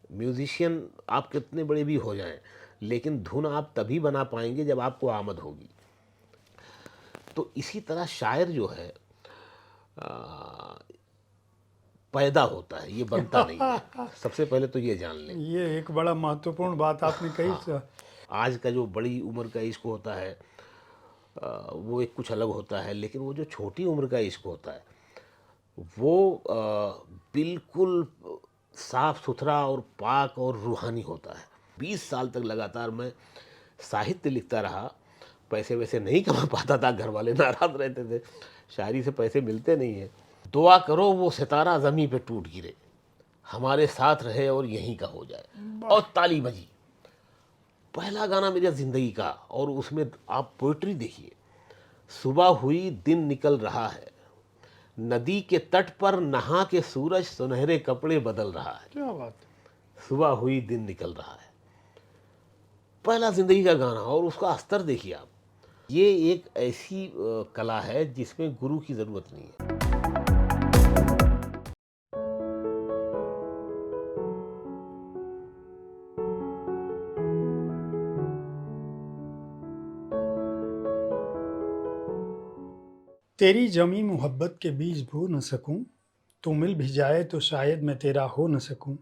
Musician आप कितने बड़े भी हो जाएँ, लेकिन धुन आप तभी बना पाएँगे जब आपको आमद होगी। तो इसी तरह शायर जो है अ, पैदा होता है, ये बनता नहीं है। सबसे पहले तो ये जान लें। ये एक बड़ा महत्वपूर्ण बात आपने कही हाँ, आज का जो बड़ी उम्र का इश्क होता है वो एक कुछ अलग होता है, लेकिन वो जो छोटी उम्र का इश्क होता है वो बिल्कुल साफ सुथरा और पाक और रूहानी होता है। 20 साल तक लगातार मैं साहित्य लिखता रहा। पैसे वैसे नहीं कमा पाता था, घर वाले नाराज रहते थे, शायरी से पैसे मिलते नहीं हैं। दुआ करो वो सितारा ज़मीं पे टूट गिरे, हमारे साथ रहे और यहीं का हो जाए। वाह। और ताली बजी। पहला गाना मेरी ज़िंदगी का, और उसमें आप पोइट्री देखिए। सुबह हुई दिन निकल रहा है, नदी के तट पर नहा के सूरज सुनहरे कपड़े बदल रहा है। क्या बात सुबह हुई दिन निकल रहा है, पहला ज़िंदगी का गाना, और उसका अस्तर देखिए आप। ये एक ऐसी कला है जिसमें गुरु की ज़रूरत नहीं है। तेरी जमी मोहब्बत के बीज बो न सकूं, तू मिल भी जाए तो शायद मैं तेरा हो न सकूं।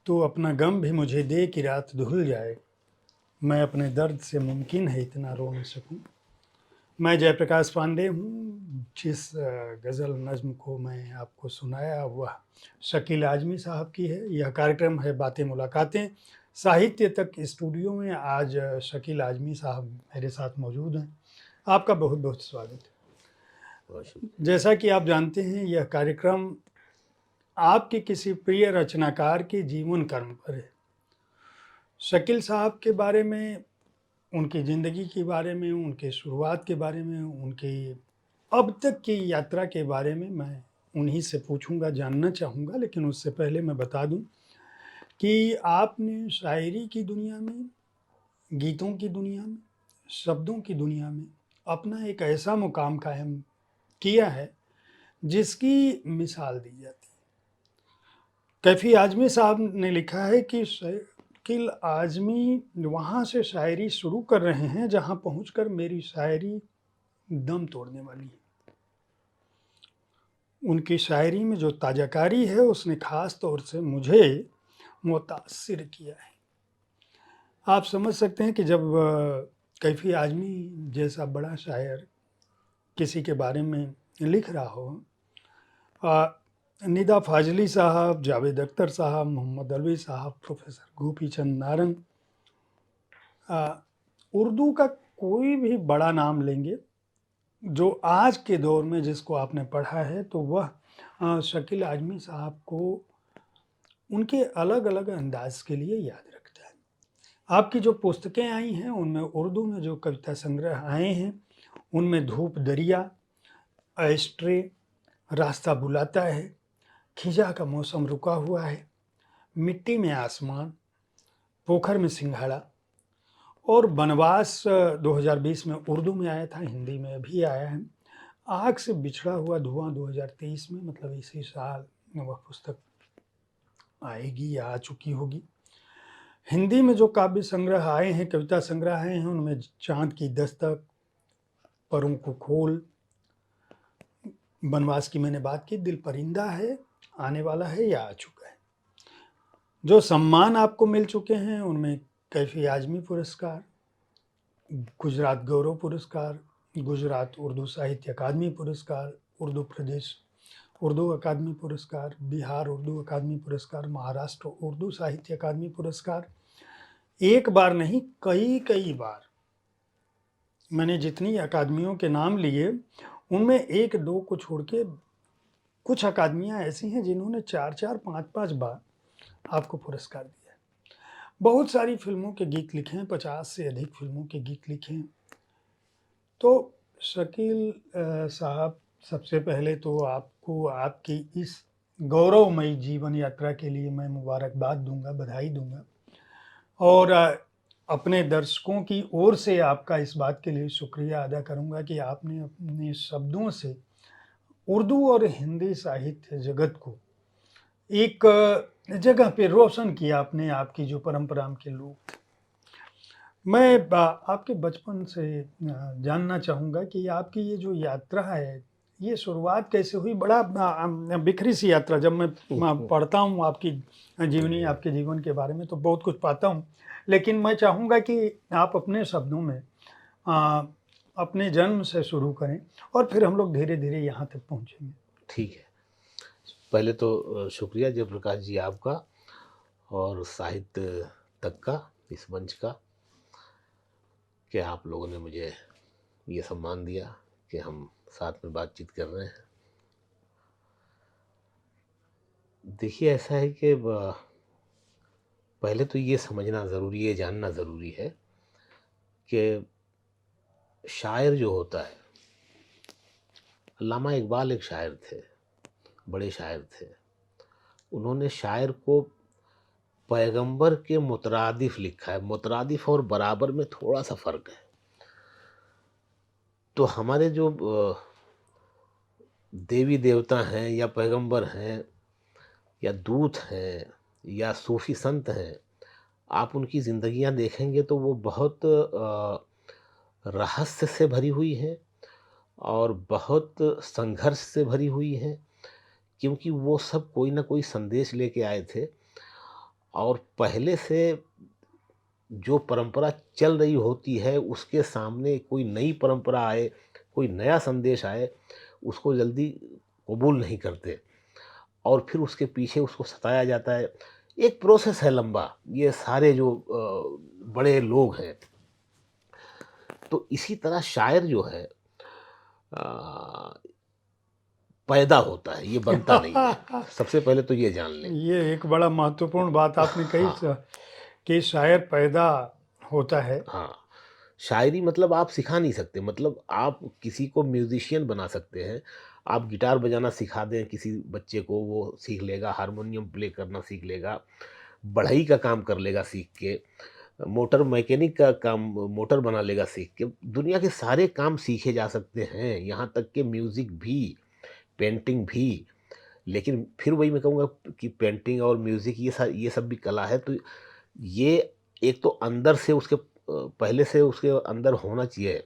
तू अपना गम भी मुझे दे कि रात धुल जाए, मैं अपने दर्द से मुमकिन है इतना रो न सकूं। मैं जयप्रकाश पांडे हूँ। जिस गज़ल नज़्म को मैं आपको सुनाया वह शकील आज़मी साहब की है। यह कार्यक्रम है बातें मुलाकातें। साहित्य तक स्टूडियो में आज शकील आज़मी साहब मेरे साथ मौजूद हैं। आपका बहुत बहुत स्वागत है। बहुत शुक्रिया। जैसा कि आप जानते हैं, यह कार्यक्रम आपके किसी प्रिय रचनाकार के जीवन कर्म पर है। शकील साहब के बारे में, उनकी ज़िंदगी के बारे में, उनके शुरुआत के बारे में, उनकी अब तक की यात्रा के बारे में मैं उन्हीं से पूछूंगा, जानना चाहूँगा। लेकिन उससे पहले मैं बता दूं कि आपने शायरी की दुनिया में, गीतों की दुनिया में, शब्दों की दुनिया में अपना एक ऐसा मुकाम कायम किया है जिसकी मिसाल दी जाती है। कैफी आज़मी साहब ने लिखा है कि शकील आज़मी वहाँ से शायरी शुरू कर रहे हैं जहाँ पहुँचकर मेरी शायरी दम तोड़ने वाली है। उनकी शायरी में जो ताज़ाकारी है उसने ख़ास तौर से मुझे मुतासिर किया है। आप समझ सकते हैं कि जब कैफी आज़मी जैसा बड़ा शायर किसी के बारे में लिख रहा हो, निदा फाजली साहब, जावेद अख्तर साहब, मोहम्मद अलवी साहब, प्रोफेसर गोपी चंद नारंग, उर्दू का कोई भी बड़ा नाम लेंगे जो आज के दौर में जिसको आपने पढ़ा है, तो वह शकील आज़मी साहब को उनके अलग अलग अंदाज के लिए याद रखता है। आपकी जो पुस्तकें आई हैं उनमें उर्दू में जो कविता संग्रह आए हैं उनमें धूप दरिया, एस्ट्रे, रास्ता बुलाता है, खिजा का मौसम रुका हुआ है, मिट्टी में आसमान, पोखर में सिंघाड़ा और बनवास 2020 में उर्दू में आया था, हिंदी में भी आया है। आग से बिछड़ा हुआ धुआं 2023 में, मतलब इसी साल वह पुस्तक आएगी या आ चुकी होगी। हिंदी में जो काव्य संग्रह आए हैं, कविता संग्रह आए हैं, उनमें चांद की दस्तक, परों को खोल, बनवास की मैंने बात की, दिल परिंदा है, आने वाला है या आ चुका है। जो सम्मान आपको मिल चुके हैं उनमें कैफी आज़मी पुरस्कार, गुजरात गौरव पुरस्कार, गुजरात उर्दू साहित्य अकादमी पुरस्कार, उर्दू प्रदेश उर्दू अकादमी पुरस्कार, बिहार उर्दू अकादमी पुरस्कार, महाराष्ट्र उर्दू साहित्य अकादमी पुरस्कार। एक बार नहीं, कई कई बार मैंने जितनी अकादमियों के नाम लिए उनमें एक दो को छोड़ के कुछ अकादमियां ऐसी हैं जिन्होंने 4-4, 5-5 बार आपको पुरस्कार दिया है। बहुत सारी फिल्मों के गीत लिखे हैं, 50 से अधिक फिल्मों के गीत लिखे हैं। तो शकील साहब, सबसे पहले तो आपको आपकी इस गौरवमयी जीवन यात्रा के लिए मैं मुबारकबाद दूंगा, बधाई दूंगा। और अपने दर्शकों की ओर से आपका इस बात के लिए शुक्रिया अदा करूंगा कि आपने अपने शब्दों से उर्दू और हिंदी साहित्य जगत को एक जगह पे रोशन किया आपने, आपकी जो परंपरा के लोग थे। मैं आपके बचपन से जानना चाहूँगा कि आपकी ये जो यात्रा है, ये शुरुआत कैसे हुई? बड़ा बिखरी सी यात्रा। जब मैं पढ़ता हूँ आपकी जीवनी, आपके जीवन के बारे में, तो बहुत कुछ पाता हूँ। लेकिन मैं चाहूँगा कि आप अपने शब्दों में अ, अपने जन्म से शुरू करें और फिर हम लोग धीरे-धीरे यहाँ तक पहुँचेंगे। ठीक है। पहले तो शुक्रिया जयप्रकाश जी आपका और साहित्य तक का, इस मंच का, कि आप लोगों ने मुझे ये सम्मान दिया कि हम साथ में बातचीत कर रहे हैं। देखिए ऐसा है कि पहले तो ये समझना ज़रूरी है, जानना ज़रूरी है कि शायर जो होता है, अल्लामा इकबाल एक शायर थे, बड़े शायर थे। उन्होंने शायर को पैगंबर के मुतरादिफ लिखा है। मुतरादिफ और बराबर में थोड़ा सा फ़र्क है। तो हमारे जो देवी देवता हैं या पैगंबर हैं या दूत हैं या सूफ़ी संत हैं, आप उनकी ज़िंदगियाँ देखेंगे तो वो बहुत रहस्य से भरी हुई हैं और बहुत संघर्ष से भरी हुई हैं, क्योंकि वो सब कोई ना कोई संदेश लेके आए थे और पहले से जो परंपरा चल रही होती है उसके सामने कोई नई परंपरा आए, कोई नया संदेश आए, उसको जल्दी कबूल नहीं करते और फिर उसके पीछे उसको सताया जाता है। एक प्रोसेस है लंबा, ये सारे जो बड़े लोग हैं। तो इसी तरह शायर जो है अ, पैदा होता है, ये बनता नहीं है। सबसे पहले तो ये जान लें। ये एक बड़ा महत्वपूर्ण बात आपने कही, हाँ, कि शायर पैदा होता है। हाँ। शायरी मतलब आप सिखा नहीं सकते, मतलब आप किसी को म्यूज़िशियन बना सकते हैं। आप गिटार बजाना सिखा दें किसी बच्चे को, वो सीख लेगा, हारमोनियम प्ले करना सीख लेगा, बढ़ई का काम कर लेगा सीख के, मोटर मैकेनिक का काम मोटर बना लेगा सीख के। दुनिया के सारे काम सीखे जा सकते हैं, यहाँ तक कि म्यूज़िक भी, पेंटिंग भी। लेकिन फिर वही मैं कहूँगा कि पेंटिंग और म्यूज़िक ये सब भी कला है। तो ये एक तो अंदर से उसके पहले से उसके अंदर होना चाहिए,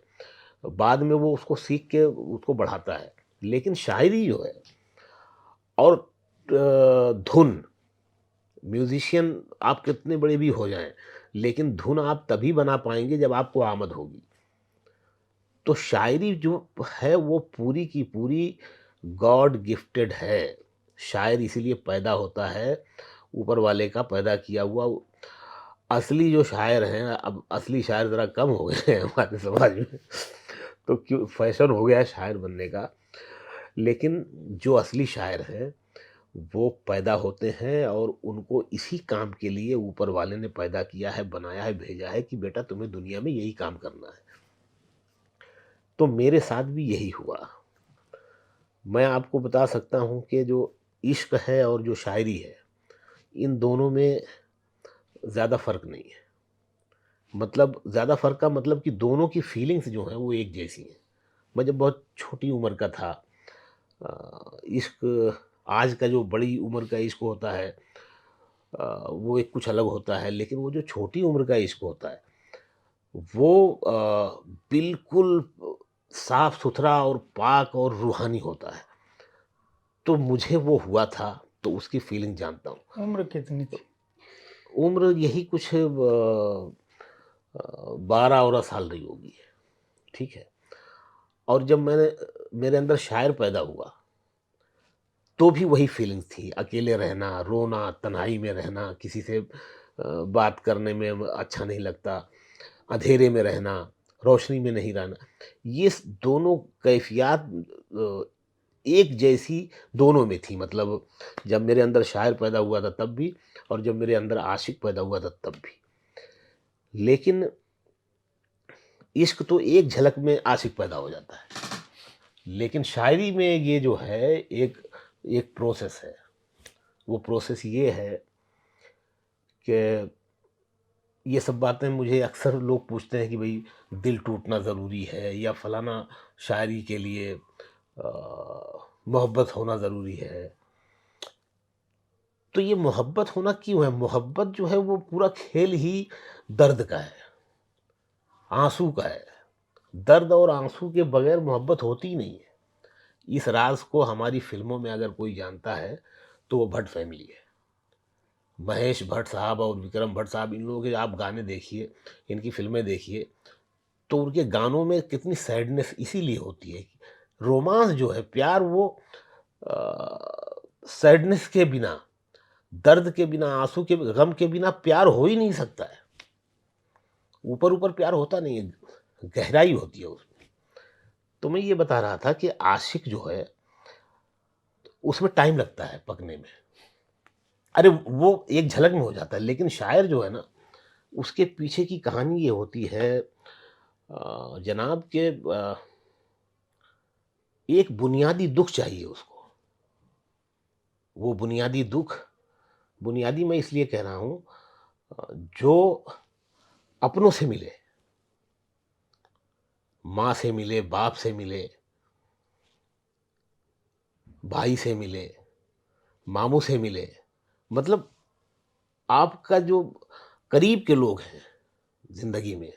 बाद में वो उसको सीख के उसको बढ़ाता है। लेकिन शायरी जो है और धुन, म्यूज़िशियन आप कितने बड़े भी हो जाएँ, लेकिन धुन आप तभी बना पाएँगे जब आपको आमद होगी। तो शायरी जो है वो पूरी की पूरी गॉड गिफ्टेड है। शायर इसीलिए पैदा होता है, ऊपर वाले का पैदा किया हुआ। असली जो शायर हैं, अब असली शायर ज़रा कम हो गए हैं हमारे समाज में, तो क्यों फैशन हो गया है शायर बनने का। लेकिन जो असली शायर हैं, वो पैदा होते हैं और उनको इसी काम के लिए ऊपर वाले ने पैदा किया है, बनाया है, भेजा है कि बेटा तुम्हें दुनिया में यही काम करना है। तो मेरे साथ भी यही हुआ। मैं आपको बता सकता हूँ कि जो इश्क है और जो शायरी है, इन दोनों में ज़्यादा फ़र्क नहीं है। मतलब ज़्यादा फ़र्क का मतलब कि दोनों की फीलिंग्स जो हैं वो एक जैसी हैं। मैं जब बहुत छोटी उम्र का था, इश्क आज का जो बड़ी उम्र का इश्क होता है, वो एक कुछ अलग होता है, लेकिन वो जो छोटी उम्र का इश्क होता है, वो बिल्कुल साफ-सुथरा और पाक और रूहानी होता है। तो मुझे वो हुआ था, तो उसकी फीलिंग जानता हूँ। उम्र कितनी थी? उम्र यही कुछ 12-13 साल रही होगी, ठीक है? और जब मेरे अंदर शायर पैदा हुआ, तो भी वही फीलिंग्स थी, अकेले रहना, रोना, तन्हाई में रहना, किसी से बात करने में अच्छा नहीं लगता, अंधेरे में रहना, रोशनी में नहीं रहना। ये दोनों कैफ़ियत अ, एक जैसी दोनों में थी। मतलब जब मेरे अंदर शायर पैदा हुआ था तब भी और जब मेरे अंदर आशिक पैदा हुआ था तब भी। लेकिन इश्क तो एक झलक में आशिक पैदा हो जाता है। लेकिन शायरी में ये जो है एक एक प्रोसेस है। वो प्रोसेस ये है कि ये सब बातें मुझे अक्सर लोग पूछते हैं कि भई दिल टूटना ज़रूरी है या फलाना शायरी के लिए मोहब्बत होना ज़रूरी है। तो ये मोहब्बत होना क्यों है? मोहब्बत जो है वो पूरा खेल ही दर्द का है, आँसू का है। दर्द और आँसू के बगैर मोहब्बत होती ही नहीं है। इस राज़ को हमारी फ़िल्मों में अगर कोई जानता है, तो वो भट्ट फ़ैमिली है। महेश भट्ट साहब और विक्रम भट्ट साहब, इन लोगों के आप गाने देखिए, इनकी फ़िल्में देखिए, तो उनके गानों में कितनी सैडनेस इसीलिए होती है कि रोमांस जो है, प्यार वो सैडनेस के बिना, दर्द के बिना, आँसू के गम के बिना प्यार हो ही नहीं सकता है। ऊपर-ऊपर प्यार होता नहीं है, गहराई होती है उसमें। तो मैं ये बता रहा था कि आशिक जो है, उसमें टाइम लगता है पकने में। अरे! वो एक झलक में हो जाता है, लेकिन शायर जो है ना, उसके पीछे की कहानी ये होती है जनाब के एक बुनियादी दुःख चाहिए उसको। वो बुनियादी दुःख, बुनियादी मैं इसलिए कह रहा हूँ जो अपनों से मिले, माँ से मिले, बाप से मिले, भाई से मिले, मामू से मिले, मतलब आपका जो करीब के लोग हैं ज़िंदगी में,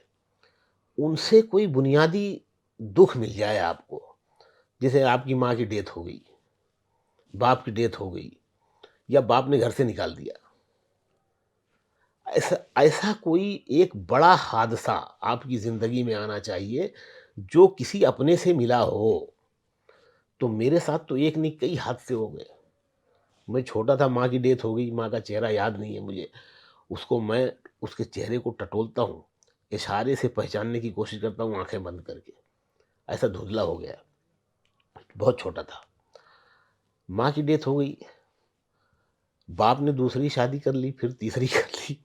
उनसे कोई बुनियादी दुःख मिल जाए आपको। जैसे आपकी माँ की डेथ हो गई, बाप की डेथ हो गई, या बाप ने घर से निकाल दिया। ऐसा ऐसा कोई एक बड़ा हादसा आपकी ज़िंदगी में आना चाहिए, जो किसी अपने से मिला हो। तो मेरे साथ तो एक नहीं, कई हादसे हो गए। मैं छोटा था, माँ की डेथ हो गई, माँ का चेहरा याद नहीं है मुझे। उसको मैं उसके चेहरे को टटोलता हूँ, इशारे से पहचानने की कोशिश करता हूँ आँखें बंद करके। ऐसा धुंधला हो गया, बहुत छोटा था। माँ की डेथ हो गई, बाप ने दूसरी शादी कर ली, फिर तीसरी कर ली।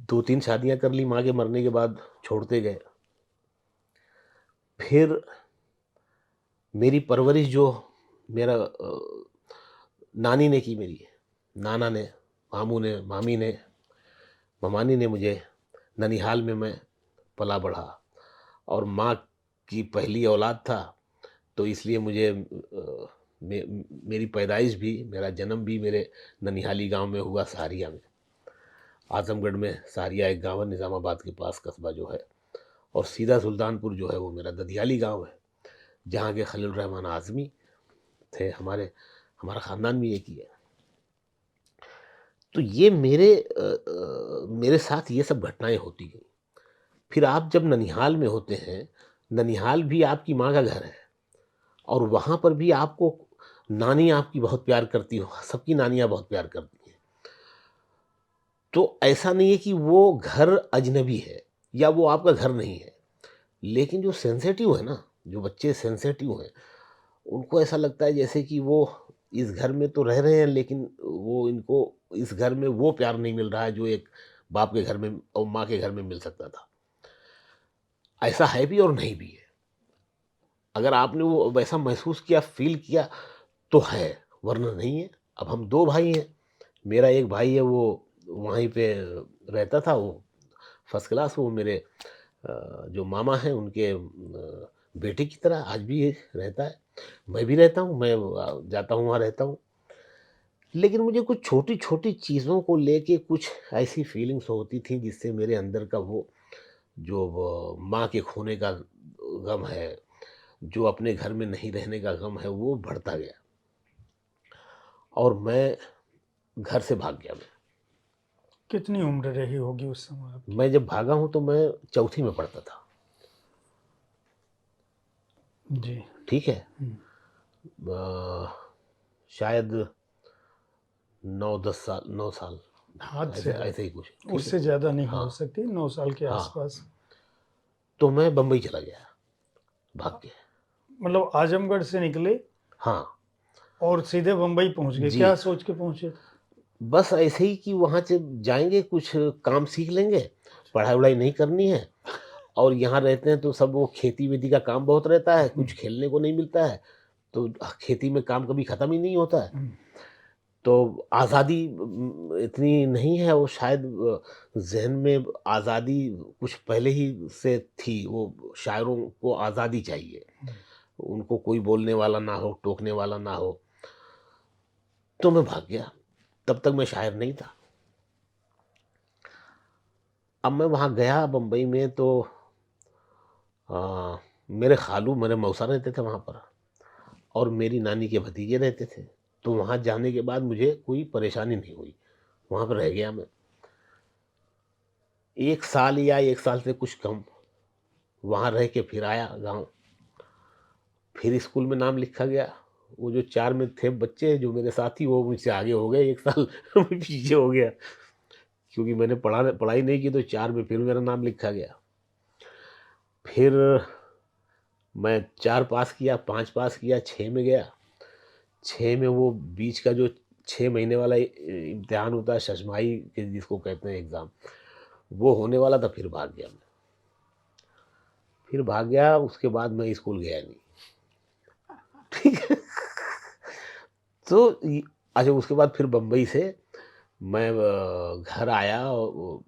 2-3 शादियाँ कर ली माँ के मरने के बाद, छोड़ते गए। फिर मेरी परवरिश जो मेरा नानी ने की मेरी, नाना ने, मामू ने, मामी ने, ममानी ने मुझे ननिहाल में मैं पला-बढ़ा, और माँ की पहली औलाद था, तो इसलिए मुझे मेरी पैदाइश भी, मेरा जन्म भी मेरे ननिहाली गाँव में हुआ, सहारिया में। आज़मगढ़ में सहारिया एक गाँव है, निज़ामाबाद के पास कस्बा जो है, और सीधा सुल्तानपुर जो है वो मेरा ददियाली गाँव है, जहाँ के खलील रहमान आज़मी थे। हमारा ख़ानदान भी एक ही है। तो ये मेरे साथ ये सब घटनाएँ होती गईं। फिर आप जब ननिहाल में होते हैं, ननिहाल भी आपकी माँ का घर है, और वहाँ पर भी आपको नानी आपकी बहुत प्यार करती हो, सबकी नानियाँ बहुत प्यार करती हैं। तो ऐसा नहीं है कि वो घर अजनबी है या वो आपका घर नहीं है, लेकिन जो सेंसिटिव है ना, जो बच्चे सेंसिटिव हैं, उनको ऐसा लगता है जैसे कि वो इस घर में तो रह रहे हैं, लेकिन वो इनको इस घर में वो प्यार नहीं मिल रहा है जो एक बाप के घर में और माँ के घर में मिल सकता था। ऐसा है भी और नहीं भी है। अगर आपने वो वैसा महसूस किया, फ़ील किया, तो है, वरना नहीं है। अब हम 2 भाई हैं। मेरा एक भाई है, वो वहीं पे रहता था, वो फर्स्ट क्लास, वो मेरे जो मामा हैं उनके बेटे की तरह आज भी रहता है। मैं भी रहता हूँ, मैं जाता हूँ, वहाँ रहता हूँ। लेकिन मुझे कुछ छोटी-छोटी चीज़ों को लेके कुछ ऐसी फीलिंग्स होती थी, जिससे मेरे अंदर का वो जो वो माँ के खोने का गम है, जो अपने घर में नहीं रहने का गम है, वो बढ़ता गया, और मैं घर से भाग गया मैं। कितनी उम्र रही होगी उस समय आपकी? मैं जब भागा हूँ तो मैं चौथी में पढ़ता था, जी। ठीक है? हुँ। शायद 9-10 साल, 9 साल, हद ऐसे से ऐसे ही ज़्यादा। कुछ, ठीक है? उससे ज़्यादा नहीं हाँ, हो सकती, 9 साल के हाँ। आस-पास। तो मैं बम्बई चला गया, भाग के। मतलब आज़मगढ़ से निकले हाँ, और सीधे बम्बई पहुँच गए। जी। क्या सोच के पहुँचे थे? बस ऐसे ही कि वहाँ से जाएँगे, कुछ काम सीख लेंगे, पढ़ाई-वढ़ाई नहीं करनी है, और यहाँ रहते हैं तो सब वो खेती-वेती का काम बहुत रहता है, हुँ, कुछ खेलने को नहीं मिलता है, तो खेती में काम कभी ख़त्म ही नहीं होता है। हुँ। तो आज़ादी इतनी नहीं है, वो शायद ज़हन में आज़ादी कुछ पहले ही से थी, वो शायरों को आज़ादी चाहिए। उनको कोई बोलने वाला ना हो, टोकने वाला ना हो। तो मैं भाग गया। तब तक मैं शायर नहीं था। अब मैं वहाँ गया बम्बई में तो मेरे खालू मेरे मौसा रहते थे वहाँ पर और मेरी नानी के भतीजे रहते थे। तो वहाँ जाने के बाद मुझे कोई परेशानी नहीं हुई। वहाँ पर रह गया मैं। 1 साल या 1 साल से कुछ कम वहाँ रह के फिर आया गाँव। फिर स्कूल में नाम लिखा गया। वो जो 4 में थे बच्चे जो मेरे साथी वो मुझसे आगे हो गए, 1 साल मैं पीछे हो गया। क्योंकि मैंने पढ़ाई नहीं की तो 4 में फिर मेरा नाम लिखा गया। फिर मैं 4 पास किया, 5 पास किया, 6 में गया। 6 में वो बीच का जो 6 महीने वाला इम्तिहान होता है शशमाही के जिसको कहते हैं एग्ज़ाम, वो होने वाला था, फिर भाग गया मैं। फिर भाग गया, उसके बाद मैं स्कूल गया नहीं। ठीक है? तो इ अच्छा उसके बाद फिर बम्बई से मैं घर आया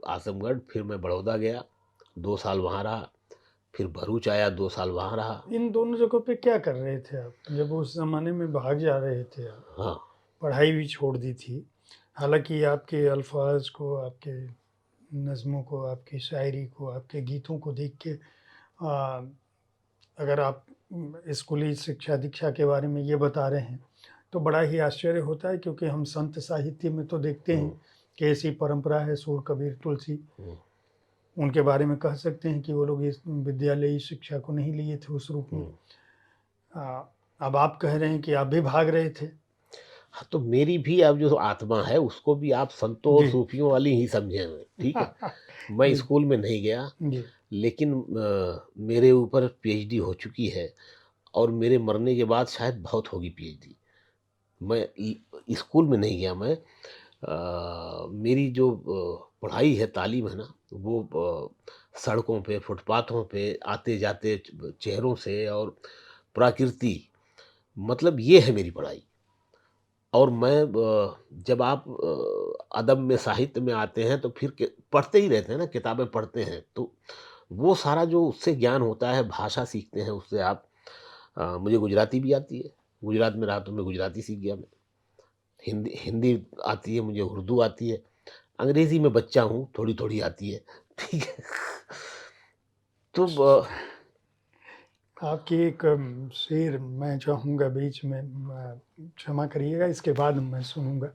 आज़मगढ़, फिर मैं बड़ौदा गया, 2 साल वहाँ रहा, फिर भरूच आया, 2 साल वहाँ रहा। इन दोनों जगहों पे क्या कर रहे थे आप? जब उस ज़माने में भाग जा रहे थे आप, हाँ, पढ़ाई भी छोड़ दी थी। हालाँकि आपके अल्फ़ाज़ को, आपके नज़्मों को, आपकी शायरी को, आपके गीतों को देख के अगर आप स्कूली शिक्षा-दीक्षा के बारे में ये बता रहे हैं, तो बड़ा ही आश्चर्य होता है क्योंकि हम संत साहित्य में तो देखते हैं हुँ, कि ऐसी परंपरा है, सूर, कबीर, तुलसी। हुँ, उनके बारे में कह सकते हैं कि वो लोग इस विद्यालयी शिक्षा को नहीं लिए थे उस रूप में। हुँ। अब आप कह रहे हैं कि आप भी भाग रहे थे। हाँ, तो मेरी भी अब जो आत्मा है उसको भी आप संतों और जी। सूफियों वाली ही समझें, ठीक है? मैं जी, स्कूल में नहीं गया, जी, लेकिन मेरे ऊपर पीएचडी हो चुकी है और मेरे मरने के बाद शायद बहुत होगी पीएचडी। मैं स्कूल में नहीं गया मैं। मेरी जो पढ़ाई है, तालीम है ना, वो सड़कों पे, फुटपाथों पे, आते-जाते चेहरों से और प्रकृति, मतलब ये है मेरी पढ़ाई। और मैं जब आप अदब में, साहित्य में आते हैं तो फिर पढ़ते ही रहते हैं ना, किताबें पढ़ते हैं, तो वो सारा जो उससे ज्ञान होता है, भाषा सीखते हैं उससे आप। मुझे गुजराती भी आती है, गुजरात में रहा तो मैं गुजराती सीख गया मैं। हिंदी हिंदी आती है मुझे, उर्दू आती है, अंग्रेज़ी में बच्चा हूँ, थोड़ी-थोड़ी आती है, ठीक है? तो आपकी एक शेर मैं चाहूँगा बीच में क्षमा करिएगा इसके बाद मैं सुनूँगा।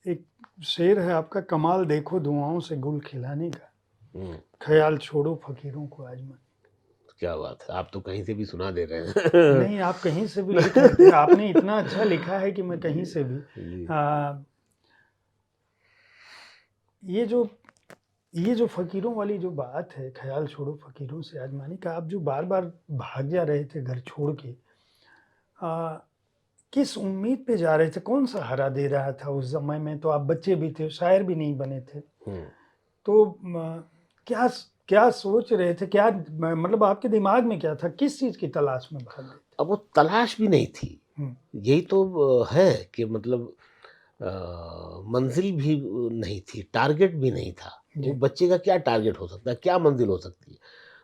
एक शेर है आपका, कमाल देखो दुआओं से गुल खिलाने का, हुँ, ख़याल छोड़ो फ़कीरों को आज़माने। क्या बात है! आप तो कहीं से भी सुना दे रहे हैं। नहीं, आप कहीं से भी लिख सकते हैं, आपने इतना अच्छा लिखा है कि मैं कहीं से भी जी, अ, ये जो ये जो फ़कीरों वाली जो बात है, ख़याल छोड़ो फ़कीरों से आज़माने का, आप जो बार-बार भाग जा रहे थे घर छोड़ के, अ, किस उम्मीद पे जा रहे थे? कौन सहारा दे रहा था उस समय में? तो आप बच्चे भी थे, शायर भी नहीं बने थे। हुँ। तो क्या सोच रहे थे? क्या मतलब आपके दिमाग में क्या था? किस चीज़ की तलाश में भाग रहे थे? अब वो तलाश भी नहीं थी। हुँ, यही तो है कि मतलब मंज़िल भी नहीं थी, टारगेट भी नहीं था। वो जी। बच्चे का क्या टारगेट हो सकता है, क्या मंज़िल हो सकती है?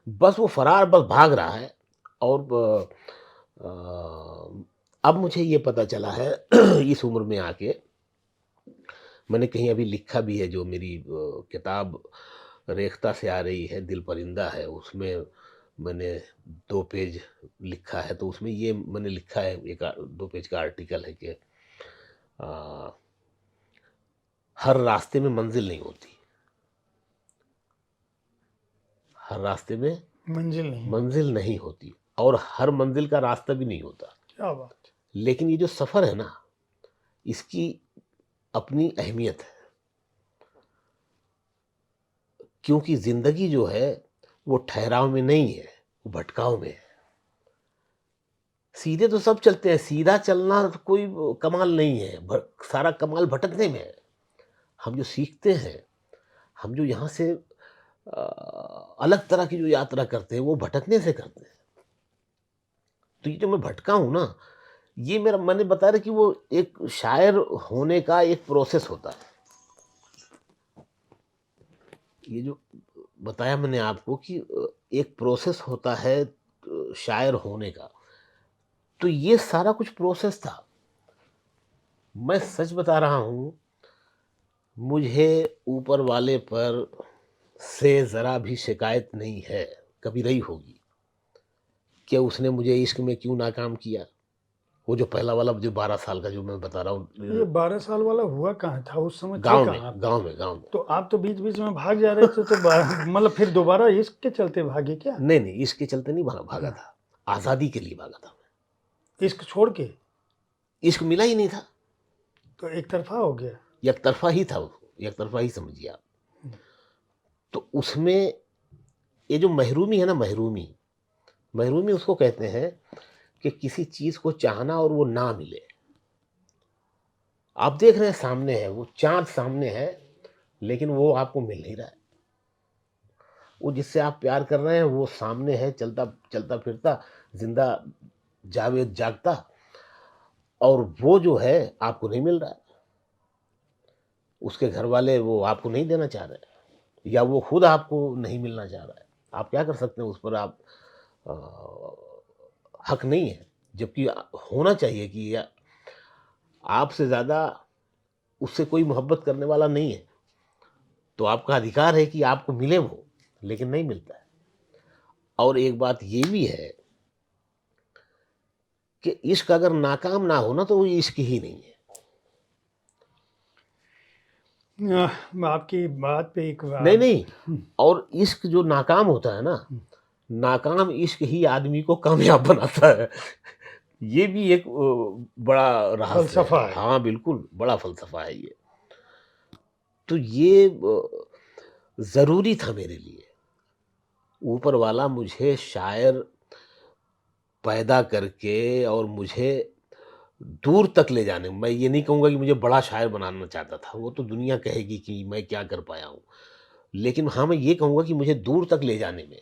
बस वो फरार, बस भाग रहा है। और अब मुझे ये पता चला है इस उम्र में आके, मैंने कहीं अभी लिखा भी है, जो मेरी किताब रेख्ता से आ रही है, दिल परिंदा है, उसमें मैंने 2 पेज लिखा है, तो उसमें ये मैंने लिखा है, 2 पेज का आर्टिकल है कि अ, हर रास्ते में मंज़िल नहीं होती, हर रास्ते में मंज़िल नहीं होती। मंज़िल नहीं होती और हर मंज़िल का रास्ता भी नहीं होता। क्या बात है! लेकिन ये जो सफ़र है ना, इसकी अपनी अहमियत है, क्योंकि ज़िंदगी जो है, वो ठहराव में नहीं है, वो भटकाव में है। सीधे तो सब चलते हैं, सीधा चलना तो कोई कमाल नहीं है, सारा कमाल भटकने में है। हम जो सीखते हैं, हम जो यहाँ से अलग तरह की जो यात्रा करते हैं, वो भटकने से करते हैं। तो ये जो मैं भटका हूँ ना, ये मेरा, मैंने बताया ना कि वो एक शायर होने का एक प्रोसेस होता है। ये जो बताया मैंने आपको कि एक प्रोसेस होता है शायर होने का, तो ये सारा कुछ प्रोसेस था। मैं सच बता रहा हूँ, मुझे ऊपर वाले पर से ज़रा भी शिकायत नहीं है, कभी नहीं होगी, कि उसने मुझे इश्क में क्यों नाकाम किया। वो जो पहला वाला जो 12 साल का जो मैं बता रहा ये हूँ, 12 साल वाला हुआ कहाँ था? उस समय थे गाँव में कहाँ आप? गाँव में गाँव में। तो आप तो बीच-बीच में भाग जा रहे थे, तो मतलब फिर दोबारा इश्क के चलते भागे क्या? नहीं, नहीं, इश्क के चलते नहीं भागा था, आज़ादी के लिए भागा था इश्क छोड़ के? मैं। इश्क मिला ही नहीं था, तो एक तरफ़ा हो गया। एकतरफ़ा ही था वो, एकतरफ़ा ही समझिए आप। तो उसमें ये जो महरूमी है ना, महरूमी, महरूमी उसको कहते हैं कि किसी चीज़ को चाहना और वो ना मिले। आप देख रहे हैं सामने है, वो चाँद सामने है, लेकिन वो आपको मिल नहीं रहा है। वो जिससे आप प्यार कर रहे हैं वो सामने है, चलता चलता फिरता, जिंदा जावेद जागता, और वो जो है आपको नहीं मिल रहा है। उसके घर वाले वो आपको नहीं देना चाह रहे, या वो खुद आपको नहीं मिलना चाह रहा है। आप क्या कर सकते हैं उस पर? आप अ, हक नहीं है, जबकि होना चाहिए कि आपसे ज़्यादा उससे कोई मोहब्बत करने वाला नहीं है, तो आपका अधिकार है कि आपको मिले वो, लेकिन नहीं मिलता है। और एक बात ये भी है कि इश्क अगर नाकाम ना हो ना, तो वो इश्क ही नहीं है। आपकी बात पे एक नहीं, नहीं, हुँ, और इश्क जो नाकाम होता है ना, हुँ। नाकाम इश्क ही आदमी को कामयाब बनाता है। ये भी एक बड़ा रहस्य है। फ़लसफ़ा है। हाँ, बिल्कुल, बड़ा फ़लसफ़ा है ये। तो ये ज़रूरी था मेरे लिए। ऊपर वाला मुझे शायर पैदा करके और मुझे दूर तक ले जाने, मैं ये नहीं कहूँगा कि मुझे बड़ा शायर बनाना चाहता था, वो तो दुनिया कहेगी कि मैं क्या कर पाया हूँ। लेकिन हाँ, मैं ये कहूँगा कि मुझे दूर तक ले जाने में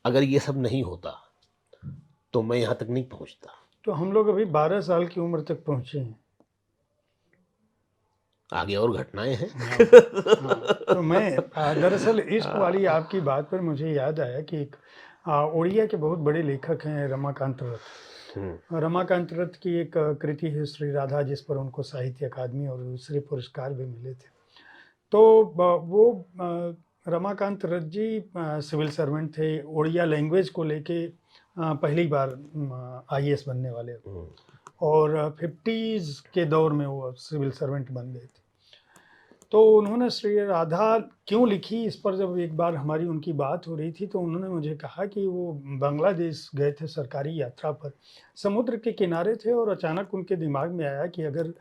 अगर ये सब नहीं होता, तो मैं यहाँ तक नहीं पहुँचता। तो हम लोग अभी 12 साल की उम्र तक पहुँचे हैं। आगे और घटनाएँ हैं। हाँ, हाँ। तो मैं दरअसल इश्क वाली आपकी बात पर मुझे याद आया कि एक उड़िया के बहुत बड़े लेखक हैं रमाकांत रथ। हुँ, रमाकांत रथ की एक कृति है श्री राधा, जिस पर उनको साहित्य अकादमी और दूसरे पुरस्कार भी मिले थे। तो वो रमाकांत रथ जी सिविल सर्वेंट थे, उड़िया लैंग्वेज को लेके पहली बार आईएएस बनने वाले, हुँ, और 50s के दौर में वो सिविल सर्वेंट बन गए थे। तो उन्होंने श्री राधा क्यों लिखी, इस पर जब एक बार हमारी उनकी बात हो रही थी, तो उन्होंने मुझे कहा कि वो बांग्लादेश गए थे सरकारी यात्रा पर, समुद्र के किनारे थे और अचानक उनके दिमाग में आया कि अगर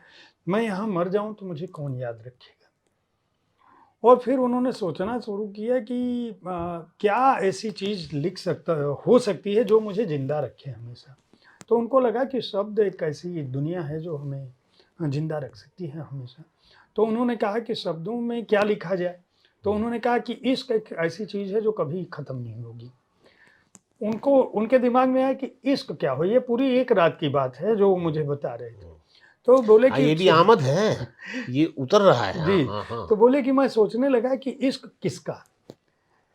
मैं यहाँ मर जाऊँ तो मुझे कौन याद रखेगा। और फिर उन्होंने सोचना शुरू किया कि क्या ऐसी चीज़ हो सकती है जो मुझे ज़िंदा रखे हमेशा। तो उनको लगा कि शब्द एक ऐसी दुनिया है जो हमें ज़िंदा रख सकती है हमेशा। तो उन्होंने कहा कि शब्दों में क्या लिखा जाए? तो हुँ, उन्होंने कहा कि इश्क एक ऐसी चीज़ है जो कभी ख़त्म नहीं होगी। उनको उनके दिमाग में आया कि इश्क क्या हो? ये पूरी एक रात की बात है जो मुझे बता रहे थे। हुँ। तो बोले हाँ, कि ये भी आमद है, ये उतर रहा है। हाँ, जी, हाँ, हाँ। तो बोले कि मैं सोचने लगा कि इश्क किसका?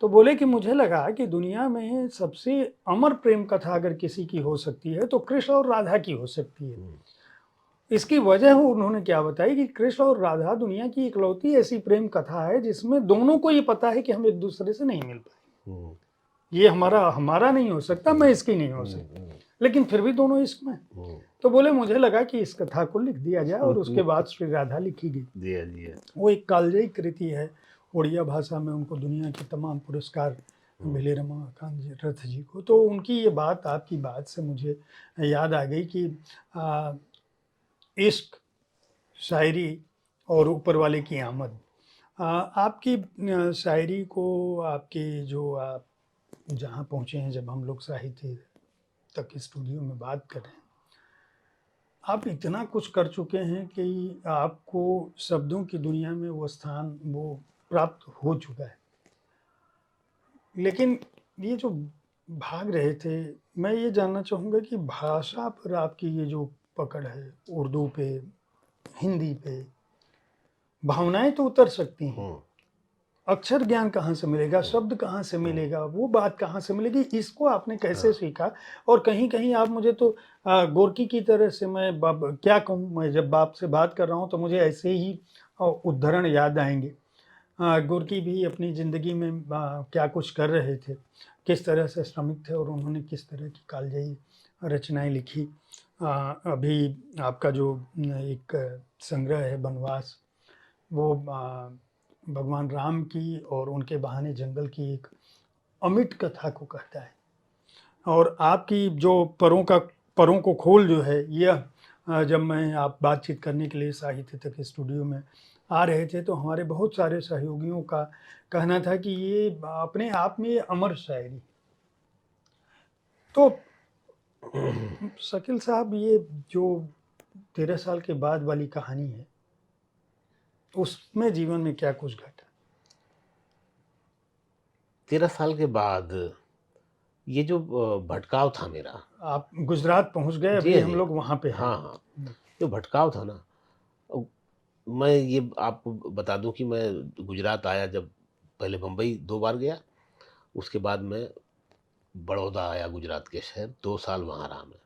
तो बोले कि मुझे लगा कि दुनिया में सबसे अमर प्रेम कथा अगर किसी की हो सकती है तो कृष्ण और राधा की हो सकती है। हुँ, इसकी वजह उन्होंने क्या बताई कि कृष्ण और राधा दुनिया की इकलौती ऐसी प्रेम कथा है जिसमें दोनों को ये पता है कि हम एक दूसरे से नहीं मिल पाए। हुँ, ये हमारा हमारा नहीं हो सकता, मैं हुँ, इसकी नहीं हो हुँ, सकती, हुँ, लेकिन फिर भी दोनों इश्क में। हुँ। तो बोले मुझे लगा कि इस कथा को लिख दिया जाए और उसके बाद श्री राधा लिखी गई। जी हाँ, जी हाँ। वो एक कालजयी कृति है। उड़िया भाषा में उनको दुनिया के तमाम पुरस्कार हुँ, मिले रमाकांत जी रथ जी को। तो उनकी ये बात, आपकी बात से मुझे याद आ गई कि आ, इश्क, शायरी और ऊपर वाले की आमद। आपकी शायरी को, आपकी जो आप जहाँ पहुँचे हैं, जब हम लोग साहित्य तक स्टूडियो में बात कर रहे हैं, आप इतना कुछ कर चुके हैं कि आपको शब्दों की दुनिया में वो स्थान वो प्राप्त हो चुका है। लेकिन ये जो भाग रहे थे, मैं ये जानना चाहूँगा कि भाषा पर आपकी ये जो पकड़ है, उर्दू पे, हिंदी पे, भावनाएँ तो उतर सकती हैं। हुँ। अक्षर ज्ञान कहाँ से मिलेगा, शब्द कहाँ से मिलेगा, वो बात कहाँ से मिलेगी, इसको आपने कैसे हाँ, सीखा? और कहीं-कहीं आप मुझे तो गोरकी की तरह से मैं ब क्या कहूँ, मैं जब आपसे बात कर रहा हूँ तो मुझे ऐसे ही उद्धरण याद आएँगे। गोरकी भी अपनी ज़िंदगी में क्या कुछ कर रहे थे, किस तरह से श्रमिक थे और उन्होंने किस तरह की कालजयी रचनाएँ लिखी। अभी आपका जो एक संग्रह है वनवास, वो भगवान राम की और उनके बहाने जंगल की एक अमिट कथा को कहता है। और आपकी जो परों को खोल जो है, यह जब मैं आप बातचीत करने के लिए साहित्य तक स्टूडियो में आ रहे थे, तो हमारे बहुत सारे सहयोगियों का कहना था कि ये अपने आप में ये अमर शायरी। तो शकील साहब, ये जो 13 साल के बाद वाली कहानी है, उसमें जीवन में क्या कुछ घटा? 13 साल के बाद ये जो भटकाव था मेरा। आप गुजरात पहुँच गए, जी अभी हाँ, हम जी लोग वहाँ पे हाँ, हैं। हाँ, हाँ। जो भटकाव था ना, अ, मैं ये आपको बता दूँ कि मैं गुजरात आया जब, पहले बम्बई 2 बार गया, उसके बाद मैं बड़ौदा आया, गुजरात के शहर, 2 साल वहाँ रहा मैं।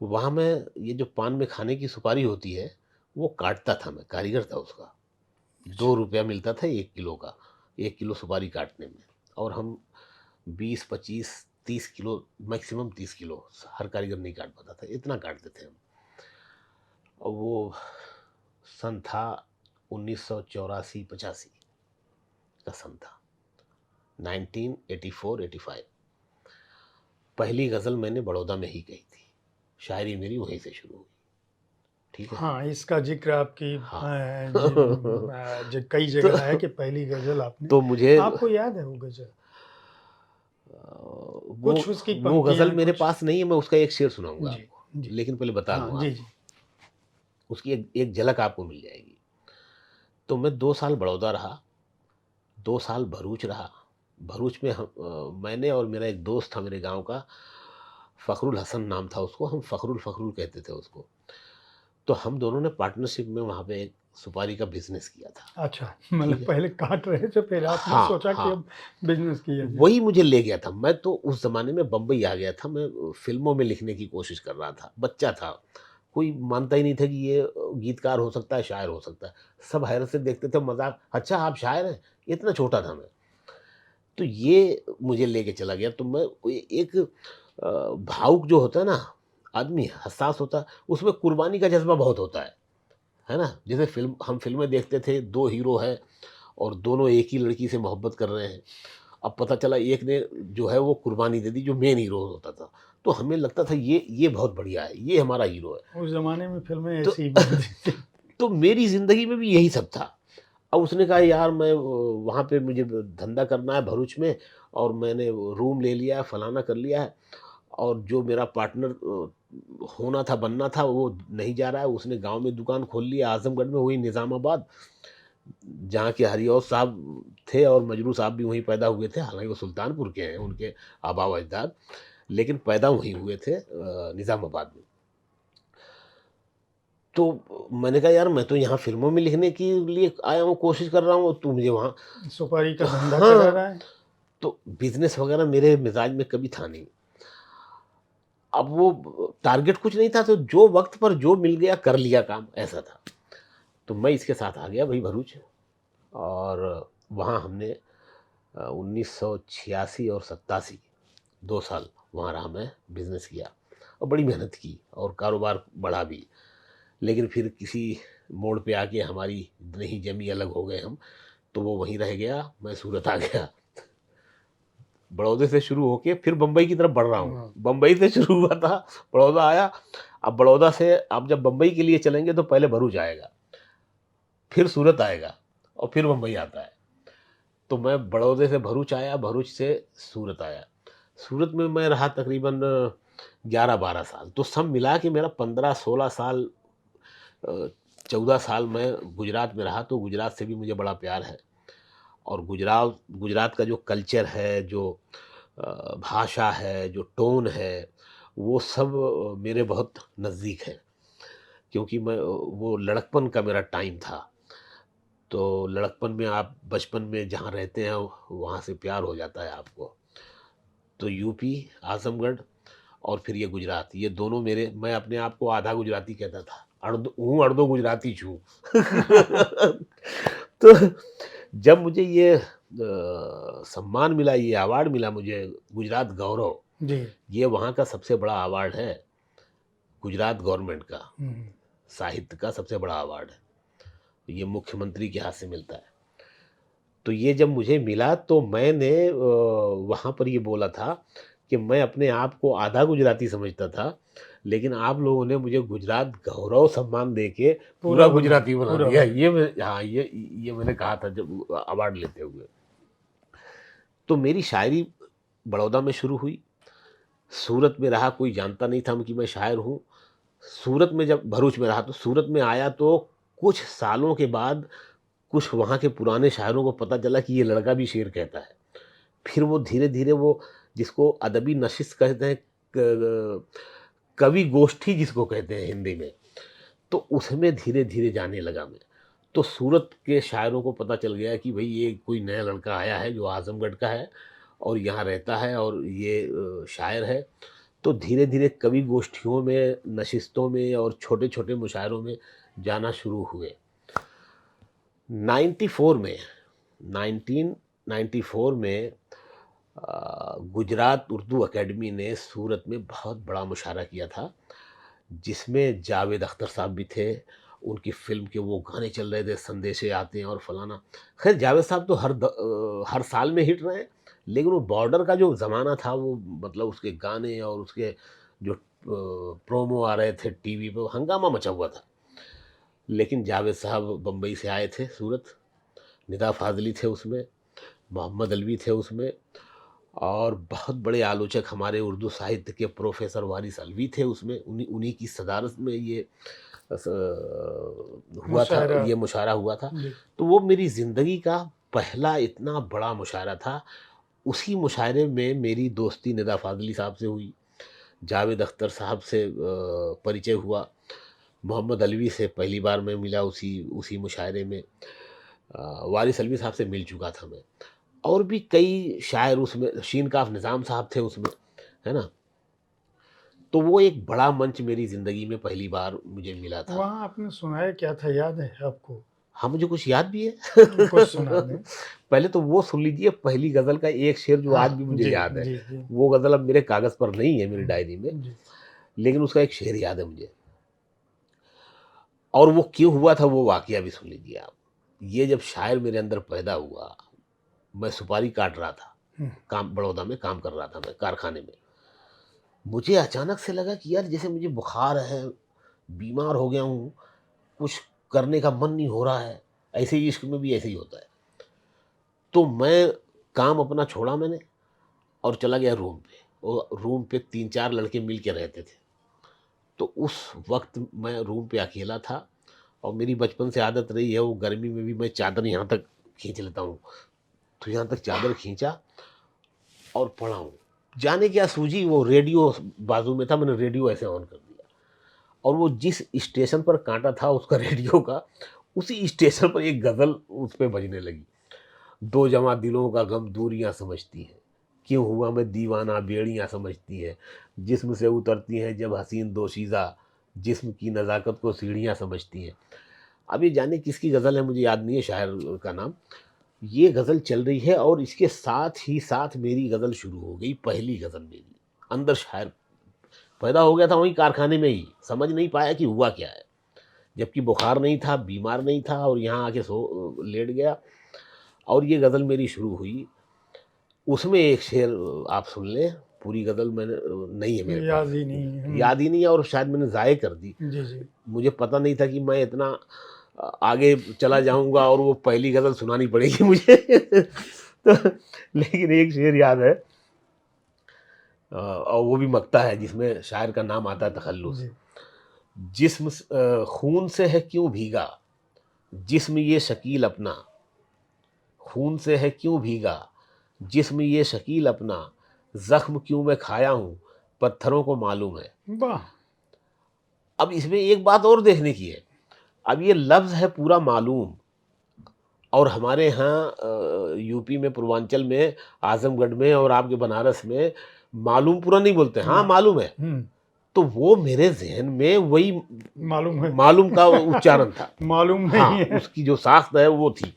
वहाँ मैं ये जो पान में खाने की सुपारी होती है, वो काटता था मैं, कारीगर था उसका। अच्छा। ₹2 मिलता था 1 किलो का, 1 किलो सुपारी काटने में। और हम 20, 25, 30 किलो, मैक्सिमम 30 किलो, हर कारीगर नहीं काट पाता था, इतना काटते थे हम। और वो सन था 1984-85 का सन था, 1984-85। पहली गज़ल मैंने बड़ौदा में ही कही थी, शायरी मेरी वहीं से शुरू हुई, ठीक है? हाँ, इसका ज़िक्र आपकी हाँ। ज कई जगह है तो कि पहली गज़ल आपने, तो मुझे आपको याद है वो गज़ल? वो कुछ उसकी वो गज़ल पंक्तियाँ मेरे कुछ? पास नहीं है, मैं उसका एक शेर सुनाऊँगा जी, आपको, जी। लेकिन पहले बता हाँ, दूँ जी, आपको, जी। उसकी एक एक झलक आपको मिल जाएगी। तो मैं 2 साल बड़ौदा रहा, 2 साल भरूच रहा। भरूच में मैंने और मेरा एक दोस्त था मेरे गाँव का, फ़खरुल हसन नाम था उसको, हम फ़खरुल फ़खरुल कहते थे उसको। तो हम दोनों ने पार्टनरशिप में वहाँ पे एक सुपारी का बिज़नेस किया था, अच्छा, ठीक मतलब है? पहले काट रहे थे, फिर आपने हाँ, सोचा कि हाँ। अब बिज़नेस किया जाए। वही मुझे ले गया था। मैं तो उस ज़माने में बम्बई आ गया था, मैं फ़िल्मों में लिखने की कोशिश कर रहा था, बच्चा था। कोई मानता ही नहीं था कि ये गीतकार हो सकता है, शायर हो सकता है। सब हैरत से देखते थे, मज़ाक, अच्छा आप शायर हैं? इतना छोटा था मैं। तो ये मुझे लेके चला गया, तो मैं कोई एक भावुक जो होता है ना, आदमी हसास होता है, उसमें कुर्बानी का जज़्बा बहुत होता है ना? जैसे हम फ़िल्में देखते थे, 2 हीरो हैं और दोनों एक ही लड़की से मोहब्बत कर रहे हैं। अब पता चला एक ने जो है वो कुर्बानी दे दी, जो मेन हीरो होता था। तो हमें लगता था ये बहुत बढ़िया है, ये हमारा हीरो है। उस ज़माने में फ़िल्में तो ऐसी ही बनती थी। तो मेरी ज़िंदगी में भी यही सब था। अब उसने कहा यार मैं वहाँ पे मुझे धंधा करना है भरूच में, और मैंने वो रूम ले लिया है, फलाना कर लिया है, और जो मेरा पार्टनर होना था, बनना था, वो नहीं जा रहा है। उसने गाँव में दुकान खोल ली है, आज़मगढ़ में, वही निज़ामाबाद, जहाँ के हरिऔध साहब थे और मजरू साहब भी वहीं पैदा हुए थे। हालाँकि वो सुल्तानपुर के हैं, उनके आबा व अजदाद, लेकिन पैदा वहीं हुए थे निज़ामाबाद में। तो मैंने कहा यार मैं तो यहाँ फ़िल्मों में लिखने के लिए आया हूँ, कोशिश कर रहा हूँ, और तू मुझे वहाँ। सुपारी का तो धंधा करा हाँ, रहा है। तो बिज़नेस वग़ैरह मेरे मिज़ाज में कभी था नहीं। अब वो टारगेट कुछ नहीं था, तो जो वक़्त पर जो मिल गया कर लिया काम, ऐसा था। तो मैं इसके साथ आ गया भई भरूच, और वहाँ हमने 1986 और 87 2 साल वहाँ रहा मैं, बिज़नेस किया और बड़ी मेहनत की और कारोबार बढ़ा भी। लेकिन फिर किसी मोड़ पे आके हमारी नहीं जमी, अलग हो गए हम, तो वो वहीं रह गया, मैं सूरत आ गया। बड़ौदे से शुरू होके फिर बम्बई की तरफ बढ़ रहा हूँ। हाँ, बम्बई से शुरू हुआ था, बड़ौदा आया, अब बड़ौदा से आप जब बम्बई के लिए चलेंगे तो पहले भरूच आएगा, फिर सूरत आएगा और फिर बम्बई आता है। तो मैं बड़ौदे से भरूच आया, भरूच से सूरत आया। सूरत में मैं रहा तकरीबन 11-12 साल, तो सब मिला के मेरा 15-16 साल, अ, 14 साल मैं गुजरात में रहा, तो गुजरात से भी मुझे बड़ा प्यार है। और गुजरात गुजरात का जो कल्चर है, जो भाषा है, जो टोन है, वो सब मेरे बहुत नज़दीक है, क्योंकि मैं वो लड़कपन का मेरा टाइम था। तो लड़कपन में आप बचपन में जहाँ रहते हैं वहाँ से प्यार हो जाता है आपको। तो यूपी, आजमगढ़ और फिर ये गुजरात, ये दोनों मेरे, मैं अपने आप को आधा गुजराती कहता था, अर्धो गुजराती छू। तो जब मुझे ये सम्मान मिला, ये अवार्ड मिला मुझे, गुजरात गौरव, जी। ये वहाँ का सबसे बड़ा अवार्ड है, गुजरात गवर्नमेंट का हम्म, साहित्य का सबसे बड़ा अवार्ड है, ये मुख्यमंत्री के हाथ से मिलता है। तो ये जब मुझे मिला तो मैंने वहाँ पर ये बोला था कि मैं अपने आप को आधा गुजराती समझता था, लेकिन आप लोगों ने मुझे गुजरात गौरव सम्मान देके पूरा गुजराती बना पूरा दिया। बना। ये मैं, हाँ, ये मैंने कहा था जब अवार्ड लेते हुए। तो मेरी शायरी बड़ौदा में शुरू हुई, सूरत में रहा, कोई जानता नहीं था कि मैं शायर हूँ। सूरत में जब भरूच में रहा तो सूरत में आया तो कुछ सालों के बाद कुछ वहाँ के पुराने शायरों को पता चला कि ये लड़का भी शेर कहता है। फिर वो धीरे-धीरे वो जिसको अदबी नशिस्त कहते हैं, क कवि गोष्ठी जिसको कहते हैं हिंदी में, तो उसमें धीरे-धीरे जाने लगा मैं। तो सूरत के शायरों को पता चल गया कि भई ये कोई नया लड़का आया है जो आज़मगढ़ का है और यहाँ रहता है और ये शायर है। तो धीरे-धीरे कवि गोष्ठियों में, नशिस्तों में और छोटे-छोटे मुशायरों में जाना शुरू हुए। 94 में 1994 में गुजरात उर्दू अकेडमी ने सूरत में बहुत बड़ा मुशायरा किया था, जिसमें जावेद अख्तर साहब भी थे। उनकी फ़िल्म के वो गाने चल रहे थे, संदेशे आते हैं और फलाना। ख़ैर जावेद साहब तो हर साल में हिट रहे हैं, लेकिन वो बॉर्डर का जो ज़माना था वो, मतलब उसके गाने और उसके जो प्रोमो आ रहे थे टीवी पे, वो हंगामा मचा हुआ था। लेकिन जावेद साहब बम्बई से आए थे सूरत, निदा फ़ाज़ली थे उसमें, मोहम्मद अलवी थे उसमें, और बहुत बड़े आलोचक हमारे उर्दू साहित्य के प्रोफ़ेसर वारिस अलवी थे उसमें। उन्हीं उन्हीं की सदारत में ये हुआ था, मुशायरा। ये मुशायरा हुआ था। जी। तो वो मेरी ज़िंदगी का पहला इतना बड़ा मुशायरा था। उसी मुशायरे में मेरी दोस्ती निदा फ़ाज़ली साहब से हुई, जावेद अख्तर साहब से परिचय हुआ, मोहम्मद अलवी से पहली बार मैं मिला उसी उसी मुशायरे में। वारिस अलवी साहब से मिल चुका था मैं, और भी कई शायर उसमें, शीन काफ निज़ाम साहब थे उसमें, है ना? तो वो एक बड़ा मंच मेरी ज़िंदगी में पहली बार मुझे मिला था। वहाँ आपने सुनाया क्या था, याद है आपको? हाँ, मुझे कुछ याद भी है। कुछ सुना दें। पहले तो वो सुन लीजिए, पहली गज़ल का एक शेर जो आज हाँ, भी मुझे जी, याद है। जी, जी। वो गज़ल अब मेरे कागज़ पर नहीं है, मेरी डायरी में, जी। लेकिन उसका एक शेर याद है मुझे। और वो क्यों हुआ था वो वाक़या भी सुन लीजिए आप। ये जब शायर मेरे अंदर पैदा हुआ, मैं सुपारी काट रहा था, हुँ, काम बड़ौदा में काम कर रहा था मैं कारखाने में। मुझे अचानक से लगा कि यार जैसे मुझे बुखार है, बीमार हो गया हूँ, कुछ करने का मन नहीं हो रहा है। ऐसे ही इश्क में भी ऐसे ही होता है। तो मैं काम अपना छोड़ा मैंने और चला गया रूम पे। और रूम पे 3-4 लड़के मिल के रहते थे। तो उस वक़्त मैं रूम पे अकेला था और मेरी बचपन से आदत रही है, वो गर्मी में भी मैं चादर यहाँ तक खींच लेता हूँ। तो यहाँ तक चादर खींचा और पड़ा हूँ। जाने क्या सूझी, वो रेडियो बाजू में था, मैंने रेडियो ऐसे ऑन कर दिया और वो जिस स्टेशन पर काँटा था उसका रेडियो का, उसी स्टेशन पर एक गज़ल उस पे बजने लगी। दो जवां दिलों का गम दूरियां समझती हैं, क्यों हुआ मैं दीवाना बेड़ियां समझती हैं, जिस्म से उतरती हैं जब हसीन दोशीज़ा, जिस्म की नज़ाकत को सीढ़ियां समझती हैं। अब ये जाने किसकी गज़ल है, मुझे याद नहीं है शायर का नाम। ये गज़ल चल रही है और इसके साथ ही साथ मेरी गज़ल शुरू हो गई, पहली गज़ल मेरी। अंदर शायर पैदा हो गया था वहीं कारखाने में ही, समझ नहीं पाया कि हुआ क्या है। जबकि बुखार नहीं था, बीमार नहीं था और यहाँ आके सो लेट गया और ये गज़ल मेरी शुरू हुई। उसमें एक शेर आप सुन लें, पूरी गज़ल मैंने नहीं है मेरे पास, याद ही नहीं है। याद ही नहीं है और शायद मैंने ज़ाये कर दी। जी, जी। मुझे पता नहीं था कि मैं इतना आगे चला जाऊँगा और वो पहली गज़ल सुनानी पड़ेगी मुझे। तो लेकिन एक शेर याद है, और वो भी मक्ता है जिसमें शायर का नाम आता है तखल्लुस। जी। खून से है क्यों भीगा, जिस्म ये शकील अपना, खून से है क्यों भीगा, जिस्म ये शकील अपना, ज़ख्म क्यों मैं खाया हूँ, पत्थरों को मालूम है। वाह! अब इसमें एक बात और देखने की है, अब ये लफ्ज़ है पूरा मालूम, और हमारे यहाँ यूपी में, पूर्वांचल में, आजमगढ़ में और आपके बनारस में मालूम पूरा नहीं बोलते, हाँ मालूम है। तो वो मेरे ज़हन में वही मालूम है। मालूम का उच्चारण था। मालूम हाँ, नहीं है। उसकी जो साख्त है वो थी।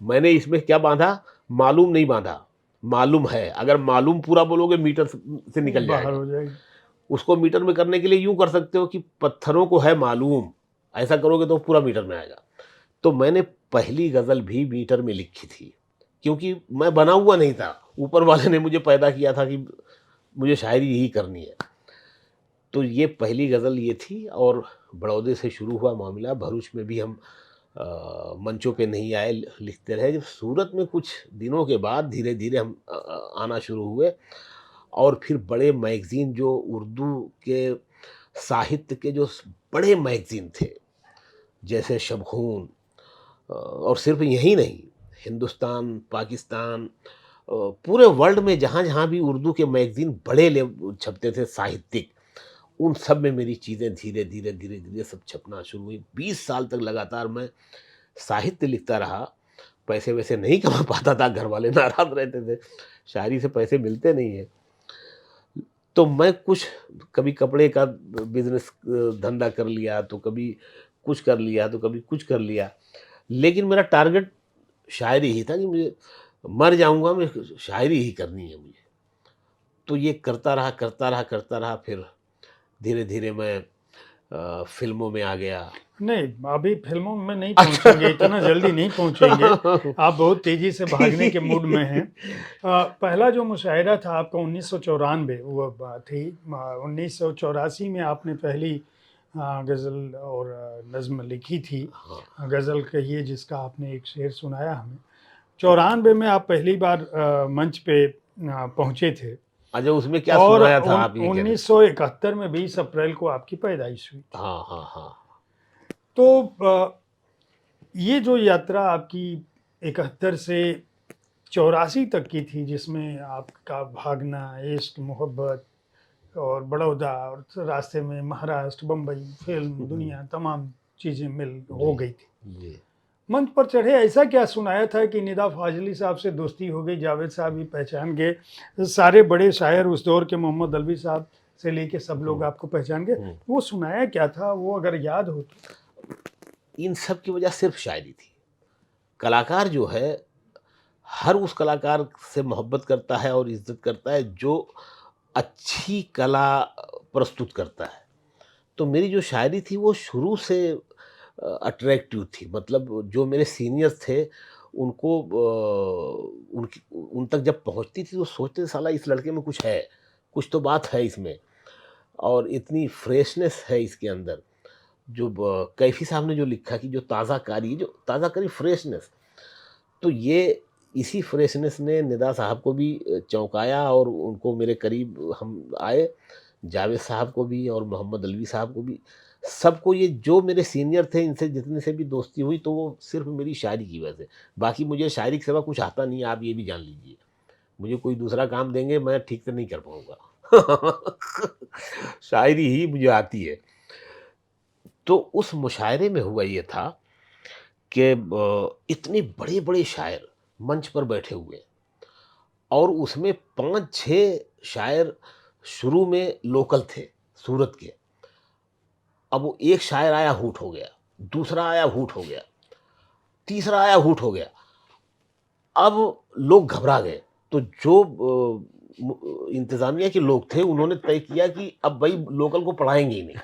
मैंने इसमें क्या बाँधा, मालूम नहीं बाँधा, मालूम है। अगर मालूम पूरा बोलोगे मीटर से निकल बाहर जाएगा। हो जाएगी। उसको मीटर में करने के लिए यूँ कर सकते हो कि पत्थरों को है मालूम, ऐसा करोगे तो पूरा मीटर में आएगा। तो मैंने पहली गज़ल भी मीटर में लिखी थी, क्योंकि मैं बना हुआ नहीं था। ऊपर वाले ने मुझे पैदा किया था कि मुझे शायरी यही करनी है। तो ये पहली गज़ल ये थी और बड़ौदे से शुरू हुआ मामला। भरूच में भी हम मंचों पे नहीं आए, लिखते रहे। जब सूरत में कुछ दिनों के बाद धीरे-धीरे हम आना शुरू हुए और फिर बड़े मैगज़ीन जो उर्दू के साहित्य के जो बड़े मैगज़ीन थे, जैसे शब-खून, और सिर्फ़ यही नहीं, हिंदुस्तान, पाकिस्तान, पूरे वर्ल्ड में जहाँ-जहाँ भी उर्दू के मैगज़ीन बड़े छपते थे साहित्यिक, उन सब में मेरी चीज़ें धीरे-धीरे, धीरे-धीरे सब छपना शुरू हुई। 20 साल तक लगातार मैं साहित्य लिखता रहा। पैसे-वैसे नहीं कमा पाता था, घरवाले नाराज़ रहते थे, शायरी से पैसे मिलते नहीं हैं। तो मैं कुछ कभी कपड़े का बिज़नेस धंधा कर लिया, तो कभी कुछ कर लिया, तो कभी कुछ कर लिया। लेकिन मेरा टारगेट शायरी ही था कि मुझे मर जाऊँगा, मैं शायरी ही करनी है मुझे। तो ये करता रहा, करता रहा, करता रहा, फिर धीरे-धीरे मैं फ़िल्मों में आ गया। नहीं, अभी फ़िल्मों में नहीं पहुँचेंगे, इतना जल्दी नहीं पहुँचेंगे। आप बहुत तेज़ी से भागने के मूड में हैं। पहला जो मुशायरा था आपका 1994, वो थी 1984 में आपने पहली गज़ल और नज़्म लिखी थी। हाँ। गज़ल कहिए जिसका आपने एक शेर सुनाया हमें। 94 में आप पहली बार मंच पे पहुँचे थे अच्छा, उसमें क्या और सुनाया था आप ये कह रहे हैं? 1971 में 20 अप्रैल को आपकी पैदाइश हुई। हाँ, हाँ, हाँ। तो ये जो यात्रा आपकी 71 से 84 तक की थी, जिसमें आपका भागना, इश्क, मोहब्बत और बड़ौदा और रास्ते में महाराष्ट्र, बम्बई, फ़िल्म, दुनिया, तमाम चीज़ें मिल हो जी, गई थी। जी। मंच पर चढ़े ऐसा क्या सुनाया था कि निदा फ़ाज़ली साहब से दोस्ती हो गई, जावेद साहब भी पहचान गए, सारे बड़े शायर उस दौर के मोहम्मद अलवी साहब से लेके सब लोग हुँ, आपको पहचान गए। हुँ। वो सुनाया क्या था? वो अगर याद हो तो? इन सब की वजह सिर्फ़ शायरी थी। कलाकार जो है, हर उस कलाकार से मोहब्बत करता है और इज़्ज़त करता है जो अच्छी कला प्रस्तुत करता है। तो मेरी जो शायरी थी वो शुरू से अट्रैक्टिव थी। मतलब जो मेरे सीनियर्स थे उनको उन तक जब पहुँचती थी तो सोचते थे साला इस लड़के में कुछ है, कुछ तो बात है इसमें और इतनी फ्रेशनेस है इसके अंदर। जो कैफ़ी साहब ने जो लिखा कि जो ताज़ा करी फ्रेशनेस, तो ये इसी फ्रेशनेस ने निदा साहब को भी चौंकाया और उनको मेरे करीब हम आए। जावेद साहब को भी और मोहम्मद अलवी साहब को भी, सबको, ये जो मेरे सीनियर थे इनसे जितने से भी दोस्ती हुई तो वो सिर्फ़ मेरी शायरी की वजह से। बाकी मुझे शायरी के सिवा कुछ आता नहीं है, आप ये भी जान लीजिए। मुझे कोई दूसरा काम देंगे मैं ठीक से नहीं कर पाऊँगा। शायरी ही मुझे आती है। तो उस मुशायरे में हुआ ये था कि इतने बड़े-बड़े शायर मंच पर बैठे हुए और उसमें 5-6 शायर शुरू में लोकल थे, सूरत के। अब वो एक शायर आया हूट हो गया, दूसरा आया हूट हो गया, तीसरा आया हूट हो गया। अब लोग घबरा गए। तो जो इंतज़ामिया के लोग थे उन्होंने तय किया कि अब भई लोकल को पढ़ाएँगे ही नहीं।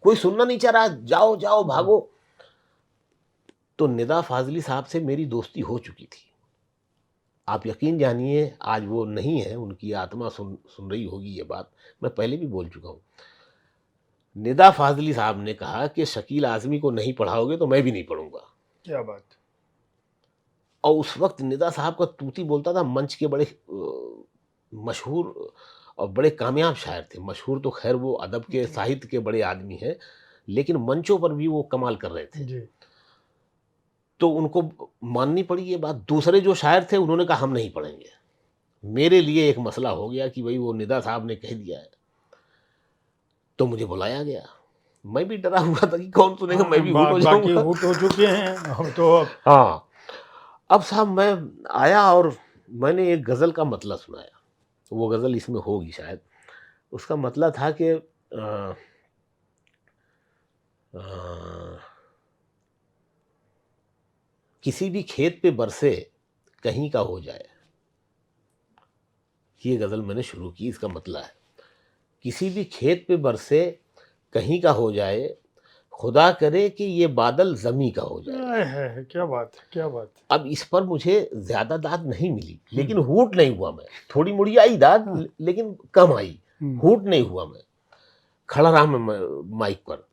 कोई सुनना नहीं चाह रहा, जाओ, जाओ, भागो। तो निदा फ़ाज़ली साहब से मेरी दोस्ती हो चुकी थी। आप यकीन जानिए आज वो नहीं है, उनकी आत्मा सुन सुन रही होगी ये बात, मैं पहले भी बोल चुका हूँ। निदा फ़ाज़ली साहब ने कहा कि शकील आज़मी को नहीं पढ़ाओगे तो मैं भी नहीं पढ़ूँगा। क्या बात! और उस वक़्त निदा साहब का तूती बोलता था, मंच के बड़े मशहूर और बड़े कामयाब शायर थे। मशहूर तो ख़ैर वो अदब के, जी, साहित्य के बड़े आदमी हैं, लेकिन मंचों पर भी वो कमाल कर रहे थे। जी। तो उनको माननी पड़ी ये बात। दूसरे जो शायर थे उन्होंने कहा हम नहीं पढ़ेंगे। मेरे लिए एक मसला हो गया कि भई वो निदा साहब ने कह दिया है, तो मुझे बुलाया गया। मैं भी डरा हुआ था कि कौन सुनेगा, मैं भी हुट हो बाकी जाऊंगा। हुट हो चुके हैं अब तो। हाँ, अब साहब मैं आया और मैंने एक गज़ल का मतला सुनाया। वो गज़ल इसमें होगी शायद। उसका मतला था कि अ, किसी भी खेत पे बरसे कहीं का हो जाए। ये गज़ल मैंने शुरू की, इसका मतला है, किसी भी खेत पे बरसे कहीं का हो जाए, खुदा करे कि ये बादल ज़मी का हो जाए। आय है, क्या बात है, क्या बात है। अब इस पर मुझे ज़्यादा दाद नहीं मिली, लेकिन हम्म, हूट नहीं हुआ मैं। थोड़ी-मोड़ी आई दाद, हाँ, लेकिन कम आई, हम्म, हूट नहीं हुआ मैं। खड़ा रहा मैं माइक पर।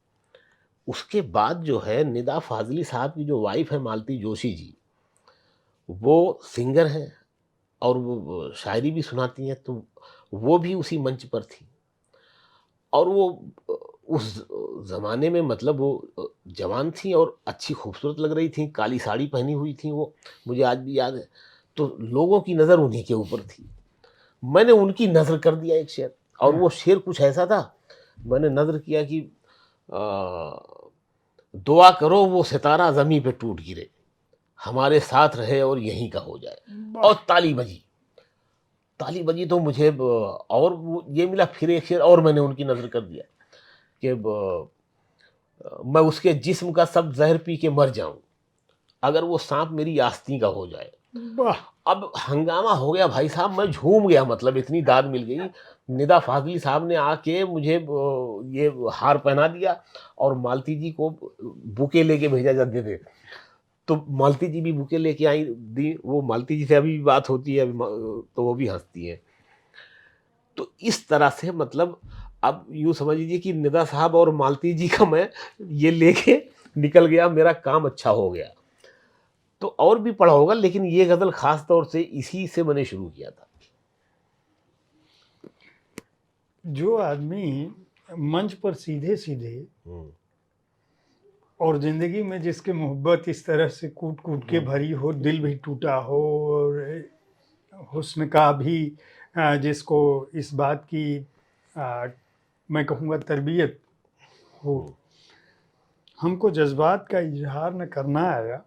उसके बाद जो है निदा फ़ाज़ली साहब की जो वाइफ़ है मालती जोशी जी, वो सिंगर हैं और वो शायरी भी सुनाती हैं, तो वो भी उसी मंच पर थी। और वो उस ज़माने में मतलब वो जवान थी और अच्छी खूबसूरत लग रही थी, काली साड़ी पहनी हुई थी वो, मुझे आज भी याद है। तो लोगों की नज़र उन्हीं के ऊपर थी। मैंने उनकी नज़र कर दिया एक शेर, और हाँ, वो शेर कुछ ऐसा था, मैंने नज़र किया कि अ, दुआ करो वो सितारा ज़मीं पे टूट गिरे, हमारे साथ रहे और यहीं का हो जाए। वाह, और ताली बजी। ताली बजी तो मुझे और वो ये मिला, फिर एक शेर और मैंने उनकी नज़र कर दिया कि मैं उसके जिस्म का सब ज़हर पी के मर जाऊँ, अगर वो साँप मेरी आस्तीन का हो जाए। वाह, अब हंगामा हो गया भाई साहब, मैं झूम गया, मतलब इतनी दाद मिल गई। निदा फ़ाज़ली साहब ने आके मुझे ये हार पहना दिया और मालती जी को बुके लेके भेजा जाते थे। तो मालती जी भी बुके लेके आई दी, वो मालती जी से अभी भी बात होती है, अभी तो वो भी हँसती हैं। तो इस तरह से मतलब अब यूँ समझ लीजिए कि निदा साहब और मालती जी का मैं ये लेके निकल गया, मेरा काम अच्छा हो गया। तो और भी पढ़ा होगा, लेकिन ये गज़ल ख़ास तौर से इसी से मैंने शुरू किया था। जो आदमी मंच पर सीधे सीधे हुँ, और जिंदगी में जिसके मोहब्बत इस तरह से कूट कूट के हुँ, भरी हो, दिल भी टूटा हो, और हुस्न का भी जिसको इस बात की आ, मैं कहूँगा तरबियत हो, हुँ। हमको जज्बात का इजहार न करना आया,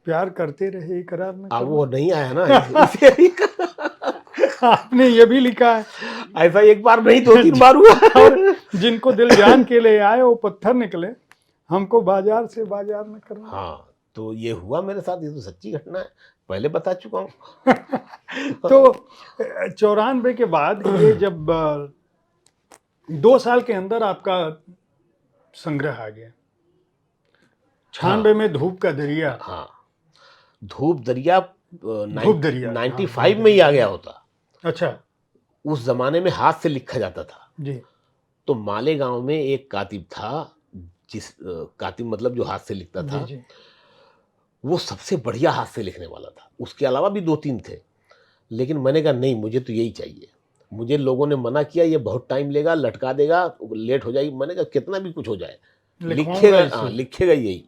प्यार करते रहे इकरार न अब वो करना। नहीं आया ना, इसे आपने ये भी लिखा है। ऐसा एक बार नहीं 2-3 बार हुआ और है। जिनको दिल जान के ले आए वो पत्थर निकले, हमको बाजार से बाजार न करना। हाँ, तो ये हुआ मेरे साथ, ये तो सच्ची घटना है, पहले बता चुका हूँ। तो 94 के बाद ये जब 2 साल के अंदर आपका संग्रह आ गया, हाँ, 96 में धूप का दरिया, हाँ। धूप दरिया धूप दरिया, हाँ, धूप 95 में ही आ दरिया। गया होता। अच्छा, उस ज़माने में हाथ से लिखा जाता था। जी, तो मालेगाँव में एक कातिब था, कातिब मतलब जो हाथ से लिखता जी, था, जी, वो सबसे बढ़िया हाथ से लिखने वाला था। उसके अलावा भी 2-3 थे, लेकिन मैंने कहा नहीं, मुझे तो यही चाहिए। मुझे लोगों ने मना किया, ये बहुत टाइम लेगा, लटका देगा, लेट हो जाएगी। मैंने कहा कितना भी कुछ हो जाए, लिखवाऊंगा लिखेगा, हाँ, इसे। लिखेगा यही।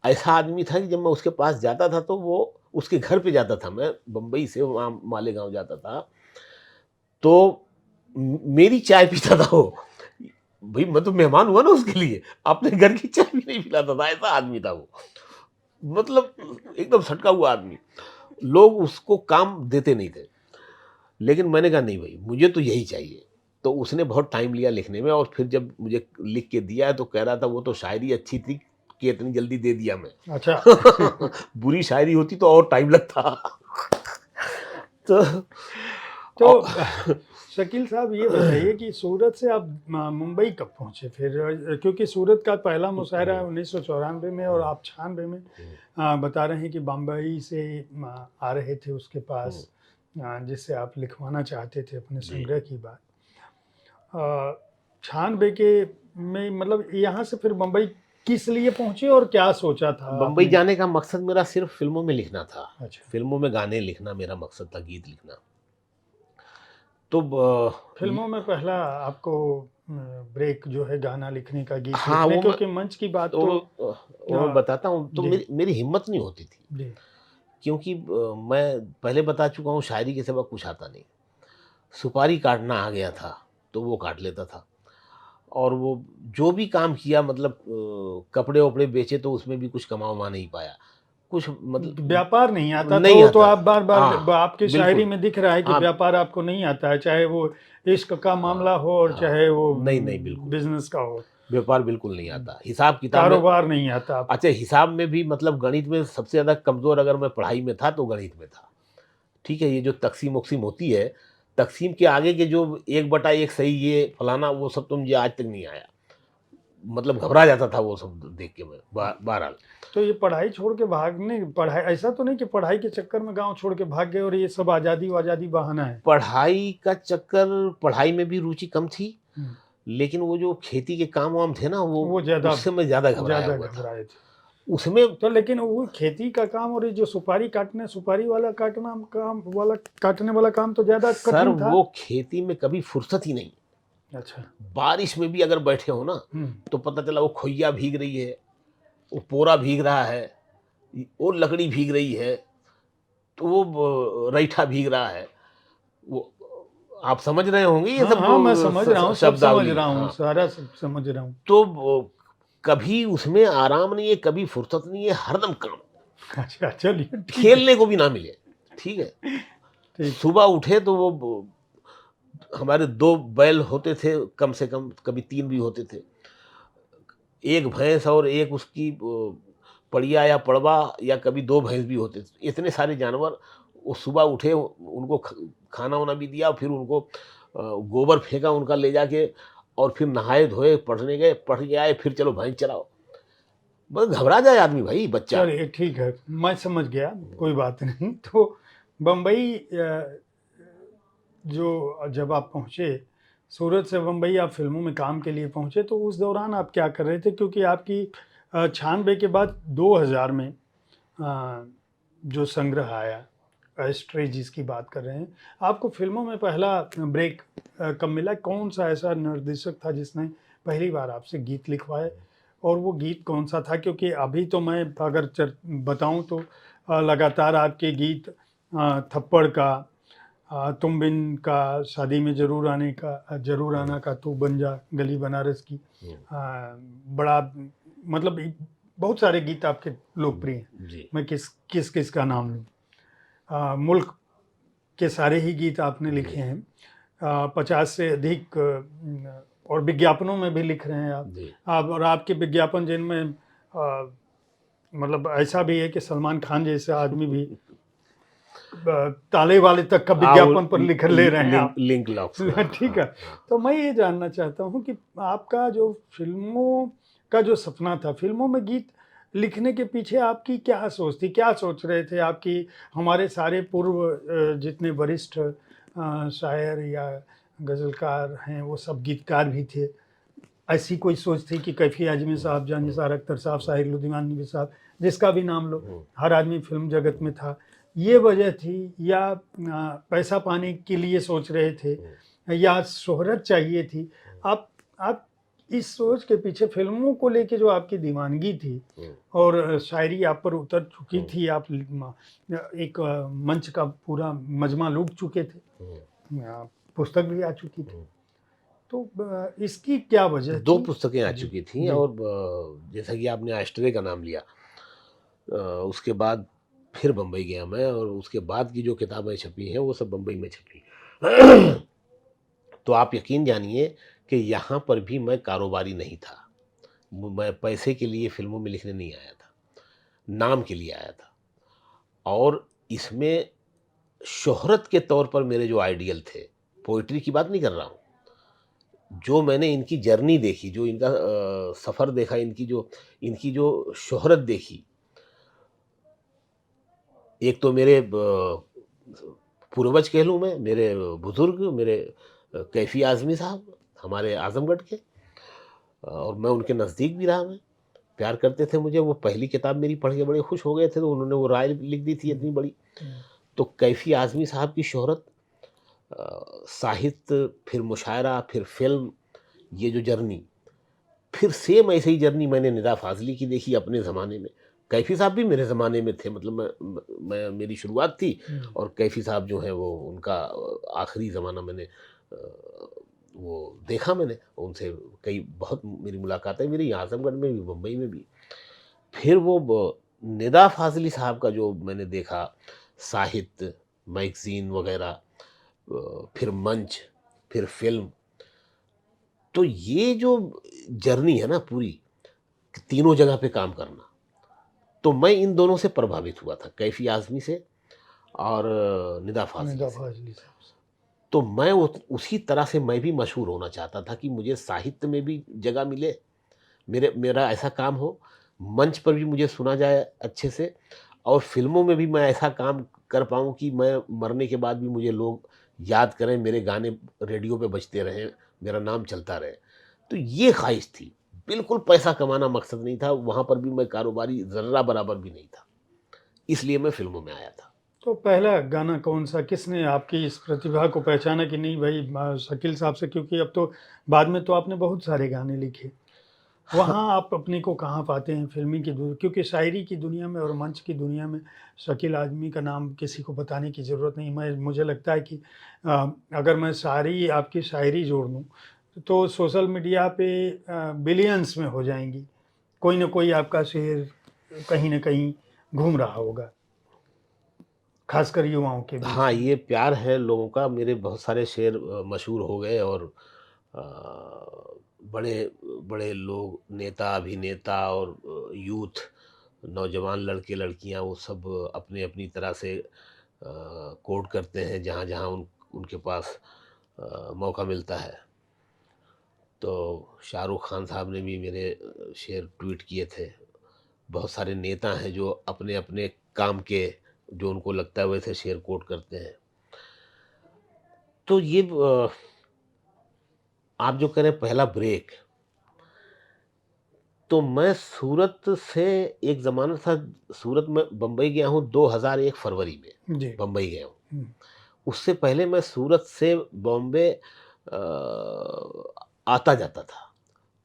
ऐसा आदमी था कि जब मैं उसके पास जाता था तो वो उसके घर पे जाता था, मैं बम्बई से वहाँ मालेगाँव जाता था, तो मेरी चाय पीता था वो। भई मैं तो मेहमान हुआ ना उसके लिए, अपने घर की चाय भी नहीं पिलाता था, ऐसा आदमी था वो। मतलब एकदम सटका हुआ आदमी। लोग उसको काम देते नहीं थे। लेकिन मैंने कहा नहीं भई, मुझे तो यही चाहिए। तो उसने बहुत टाइम लिया लिखने में, और फिर जब मुझे लिख के दिया है तो कह रहा था वो तो शायरी अच्छी थी कि इतनी जल्दी दे दिया मैं। अच्छा। बुरी शायरी होती तो और टाइम लगता। तो तो औ शकील साहब ये बताइए कि सूरत से आप मुंबई कब पहुंचे फिर, क्योंकि सूरत का पहला मुशायरा 1994 में और आप 96 में बता रहे हैं कि बम्बई से आ रहे थे उसके पास, जिससे आप लिखवाना चाहते थे अपने जी। संग्रह की बात। 96 के में मतलब यहाँ से फिर बम्बई किस लिए पहुंचे और क्या सोचा था बम्बई आपने? जाने का मकसद मेरा सिर्फ़ फ़िल्मों में लिखना था। अच्छा, फ़िल्मों में गाने लिखना मेरा मकसद था, गीत लिखना। तो ब इ फिल्मों में पहला आपको ब्रेक जो है गाना लिखने का, गीत हाँ, लिखने, क्योंकि मंच की बात तो वो मैं बताता हूँ, तो जी, मेरी मेरी हिम्मत नहीं होती थी। जी, क्योंकि मैं पहले बता चुका हूँ, शायरी के सिवा कुछ आता नहीं। सुपारी काटना आ गया था, तो वो काट लेता था। और वो जो भी काम किया मतलब कपड़े वपड़े बेचे तो उसमें भी कुछ कमा वमा नहीं पाया, कुछ मतलब व्यापार नहीं आता था, नहीं वो तो आता आप था। बार बार हाँ आपकी शायरी बिल्कुल। में दिख रहा है कि हाँ व्यापार आपको नहीं आता है, चाहे वो इश्क का हाँ मामला हो और हाँ, चाहे वो नहीं नहीं बिल्कुल बिजनेस का हो, व्यापार बिल्कुल नहीं आता, हिसाब किताब में। कारोबार नहीं आता आपको। अच्छा हिसाब में भी मतलब गणित में सबसे ज़्यादा कमज़ोर अगर मैं पढ़ाई में था तो गणित में था। ठीक है, ये जो तक़सीम वक़सीम होती है, तक़सीम के आगे के जो 1/1 सही ये फलाना वो सब तो मुझे आज तक नहीं आया। मतलब घबरा जाता था वो सब देख के मैं बहरहाल। तो ये पढ़ाई छोड़ के भागने, पढ़ाई ऐसा तो नहीं कि पढ़ाई के चक्कर में गांव छोड़ के भाग गए और ये सब आज़ादी वाज़ादी बहाना है? पढ़ाई का चक्कर, पढ़ाई में भी रुचि कम थी, हम्म, लेकिन वो जो खेती के काम-वाम थे ना वो वो ज़्यादा उससे मैं ज़्यादा घबराया ज़्यादा हुआ था। घबराए थे। उसमें तो लेकिन वो खेती का काम और ये जो सुपारी वाला काटने वाला काम तो ज़्यादा सर कठिन था। वो खेती में कभी फुर्सत ही नहीं। अच्छा। बारिश में भी अगर बैठे हो ना, हम्म। तो पता चला वो खुइया भीग रही है, वो पोरा भीग रहा है, वो लकड़ी भीग रही है, तो वो रईठा भीग रहा है। वो आप समझ रहे होंगे ये हाँ सब हाँ, मैं समझ रहा हूँ, सब समझ शब्दावली। रहा हूँ, हाँ, सारा सब समझ रहा हूँ। तो कभी उसमें आराम नहीं है, कभी फुर्सत नहीं है, हरदम काम। अच्छा, चलिए ठीक है। खेलने को भी ना मिले। ठीक है, ठीक है। सुबह उठे तो वो हमारे 2 बैल होते थे कम से कम, कभी 3 भी होते थे। एक भैंस और एक उसकी पड़िया या पड़वा, या कभी 2 भैंस भी होते थे। इतने सारे जानवर, वो सुबह उठे उनको खाना-वाना भी दिया, फिर उनको गोबर फेंका उनका ले जाके, और फिर नहाए-धोए, पढ़ने गए, पढ़ के आए, फिर चलो भैंस चराओ। बस घबरा जाए आदमी भाई, बच्चा। चलिए ठीक है, मैं समझ गया, कोई बात नहीं। तो बम्बई जो जब आप पहुँचे, सूरत से बम्बई आप फिल्मों में काम के लिए पहुँचे, तो उस दौरान आप क्या कर रहे थे? क्योंकि आपकी 96 के बाद 2000 में जो संग्रह आया, एस्ट्रे जिसकी बात कर रहे हैं, आपको फिल्मों में पहला ब्रेक कब मिला? कौन सा ऐसा निर्देशक था जिसने पहली बार आपसे गीत लिखवाए, और वो गीत कौन सा था? क्योंकि अभी तो मैं अगर बताऊं तो लगातार आपके गीत थप्पड़ का, तुम बिन का, शादी में जरूर आना का, तू बन जा, गली बनारस की, हुँ, बड़ा मतलब बहुत सारे गीत आपके लोकप्रिय हैं। जी, मैं किस किस किस का नाम लूँ? मुल्क के सारे ही गीत आपने लिखे जी, हैं। 50 से अधिक और विज्ञापनों में भी लिख रहे हैं जी। आप, और आपके विज्ञापन जिनमें मतलब ऐसा भी है कि सलमान खान जैसे आदमी भी ताले वाले तक का हाँ, वो विज्ञापन पर लिख ले रहे हैं आप। लिंक लॉक्स का। ठीक है। हाँ, हाँ। तो मैं ये जानना चाहता हूँ कि आपका जो फिल्मों का जो सपना था, फिल्मों में गीत लिखने के पीछे आपकी क्या सोच थी? क्या सोच रहे थे आपकी? हमारे सारे पूर्व जितने वरिष्ठ शायर या गज़लकार हैं, वो सब गीतकार भी थे। ऐसी कोई सोच थी कि कैफ़ी आज़मी हुँ, साहब, जान हुँ, निसार अख्तर साहब, साहिर लुधियानवी नबी साहब, जिसका भी नाम लो, हुँ। हर आदमी फ़िल्म जगत में था। ये वजह थी, या पैसा पाने के लिए सोच रहे थे, हुँ, या शोहरत चाहिए थी? आप इस सोच के पीछे, फ़िल्मों को लेके जो आपकी दीवानगी थी हुँ, और शायरी आप पर उतर चुकी हुँ, थी, आप एक मंच का पूरा मजमा लूट चुके थे। हुँ, पुस्तक भी आ चुकी थी। हुँ। तो इसकी क्या वजह 2 थी? पुस्तकें आ जी, चुकी थीं, जी। और जैसा कि आपने एस्ट्रे का नाम लिया, उसके बाद फिर बम्बई गया मैं, और उसके बाद की जो किताबें छपी हैं वो सब बम्बई में छपी। तो आप यकीन जानिए कि यहाँ पर भी मैं कारोबारी नहीं था। मैं पैसे के लिए फ़िल्मों में लिखने नहीं आया था, नाम के लिए आया था। और इसमें शोहरत के तौर पर मेरे जो आइडियल थे, पोएट्री की बात नहीं कर रहा हूँ। जो मैंने इनकी जर्नी देखी, जो इनका सफ़र देखा, इनकी जो शोहरत देखी, एक तो मेरे पूर्वज कह लूँ मैं, मेरे बुज़ुर्ग, मेरे कैफ़ी आज़मी साहब, हमारे आज़मगढ़ के, और मैं उनके नज़दीक भी रहा मैं, प्यार करते थे मुझे। वो पहली किताब मेरी पढ़ के बड़े खुश हो गए थे, तो उन्होंने वो राय लिख दी थी हुँ, इतनी बड़ी। हुँ, तो कैफ़ी आज़मी साहब की शोहरत, साहित्य, फिर मुशायरा, फिर फ़िल्म, ये जो जर्नी, फिर सेम ऐसे ही जर्नी मैंने निदा फ़ाज़ली की देखी अपने ज़माने में। कैफ़ी साहब भी मेरे ज़माने में थे, मतलब मैं मेरी शुरुआत थी, हुँ, और कैफ़ी साहब जो हैं वो उनका आखिरी ज़माना मैंने वो देखा मैंने उनसे, कई बहुत मेरी मुलाकातें मेरी आजमगढ़ में भी, मुंबई में भी। फिर वो निदा फाजली साहब का जो मैंने देखा, साहित्य, मैगजीन वगैरह, फिर मंच, फिर फिल्म, तो ये जो जर्नी है ना पूरी, तीनों जगह पे काम करना, तो मैं इन दोनों से प्रभावित हुआ था, कैफी आजमी से और निदा फाजली निदा से। फजली साहब से। तो मैं उसी तरह से मैं भी मशहूर होना चाहता था कि मुझे साहित्य में भी जगह मिले, मेरा ऐसा काम हो, मंच पर भी मुझे सुना जाए अच्छे से, और फ़िल्मों में भी मैं ऐसा काम कर पाऊँ कि मैं मरने के बाद भी मुझे लोग याद करें, मेरे गाने रेडियो पे बजते रहें, मेरा नाम चलता रहे। तो ये ख़्वाहिश थी। बिल्कुल पैसा कमाना मकसद नहीं था, वहाँ पर भी मैं कारोबारी ज़र्रा बराबर भी नहीं था। इसलिए मैं फ़िल्मों में आया था। तो पहला गाना कौन-सा, किसने आपकी इस प्रतिभा को पहचाना कि नहीं भाई शकील साहब से, क्योंकि अब तो बाद में तो आपने बहुत सारे गाने लिखे। हाँ, वहाँ आप अपने को कहाँ पाते हैं फ़िल्मी की क्योंकि शायरी की दुनिया में और मंच की दुनिया में शकील आज़मी का नाम किसी को बताने की ज़रूरत नहीं। मुझे लगता है कि अगर मैं सारी आपकी शायरी जोड़ लूँ, तो सोशल मीडिया पे बिलियंस में हो जाएँगी। कोई न कोई आपका शेर कहीं न कहीं घूम रहा होगा, ख़ासकर युवाओं के बीच हाँ, में। ये प्यार है लोगों का, मेरे बहुत सारे शेर मशहूर हो गए, और अ, बड़े बड़े लोग, नेता, अभिनेता और यूथ, नौजवान लड़के-लड़कियाँ, वो सब अपनी-अपनी तरह से कोट करते हैं जहाँ-जहाँ उनके पास मौका मिलता है। तो शाहरुख खान साहब ने भी मेरे शेर ट्वीट किए थे। बहुत सारे नेता हैं जो अपने-अपने काम के, जो उनको लगता है वैसे शेर कोट करते हैं। तो ये आप जो कह रहे हैं पहला ब्रेक, तो मैं सूरत से, एक ज़माना था, सूरत में बम्बई गया हूँ 2001 फरवरी में, जी। बम्बई गया हूँ। हुँ। उससे पहले मैं सूरत से बॉम्बे आता-जाता था।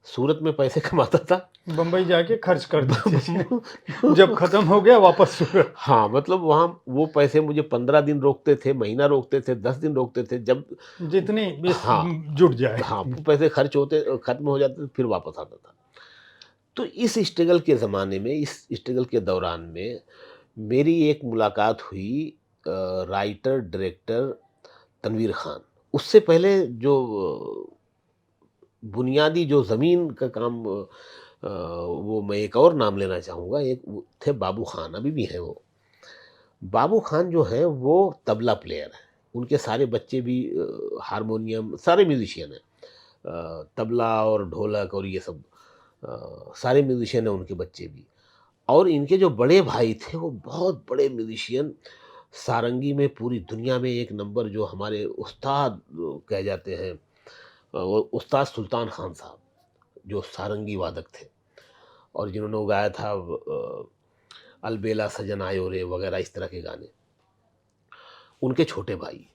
सूरत में पैसे कमाता था। बम्बई जाके खर्च कर देते थे। जब ब खत्म हो गया वापस सूरत। हाँ, मतलब वहाँ वो पैसे मुझे 15 दिन रोकते थे, महीना रोकते थे, 10 दिन रोकते थे, जब जितनी इस हाँ, जुट जाए। हाँ, वो पैसे खर्च होते, खत्म हो जाते थे, फिर वापस आता था। तो इस स्ट्रगल के ज़माने में, इस स्ट्रगल के दौरान में मेरी एक मुलाकात हुई राइटर, डायरेक्टर तनवीर खान। उससे पहले जो बुनियादी जो ज़मीन का काम, वो मैं एक और नाम लेना चाहूँगा, एक वो थे बाबू खान, अभी भी हैं वो। बाबू खान जो हैं वो तबला प्लेयर हैं। उनके सारे बच्चे भी हारमोनियम, सारे म्यूज़िशियन हैं। तबला और ढोलक और ये सब सारे म्यूज़िशियन हैं उनके बच्चे भी। और इनके जो बड़े भाई थे वो बहुत बड़े म्यूज़िशियन, सारंगी में पूरी दुनिया में एक नंबर, जो हमारे उस्ताद कहे जाते हैं, वो उस्ताद सुल्तान खान साहब, जो सारंगी वादक थे, और जिन्होंने वो गाया था अलबेला सजन आयो रे वगैरह, इस तरह के गाने, उनके छोटे भाई।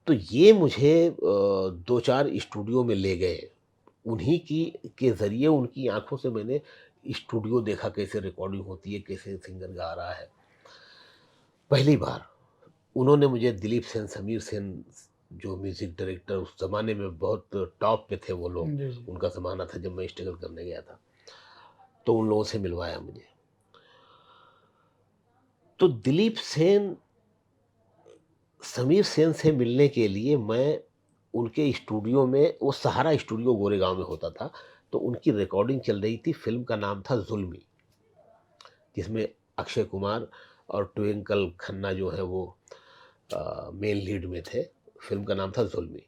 तो ये मुझे 2-4 स्टूडियो में ले गए। उन्हीं की के ज़रिए, उनकी आँखों से मैंने स्टूडियो देखा, कैसे रिकॉर्डिंग होती है, कैसे सिंगर गा रहा है। पहली बार उन्होंने मुझे दिलीप सेन, समीर सेन, जो म्यूज़िक डायरेक्टर उस ज़माने में बहुत टॉप पे थे वो लोग, जी, जी। उनका ज़माना था जब मैं स्ट्रगल करने गया था, तो उन लोगों से मिलवाया मुझे। तो दिलीप सेन, समीर सेन से मिलने के लिए मैं उनके स्टूडियो में, वो सहारा स्टूडियो गोरेगाँव में होता था, तो उनकी रिकॉर्डिंग चल रही थी, फ़िल्म का नाम था ज़ुल्मी, जिसमें अक्षय कुमार और ट्विंकल खन्ना जो है वो मेन लीड में थे। फ़िल्म का नाम था ज़ुल्मी।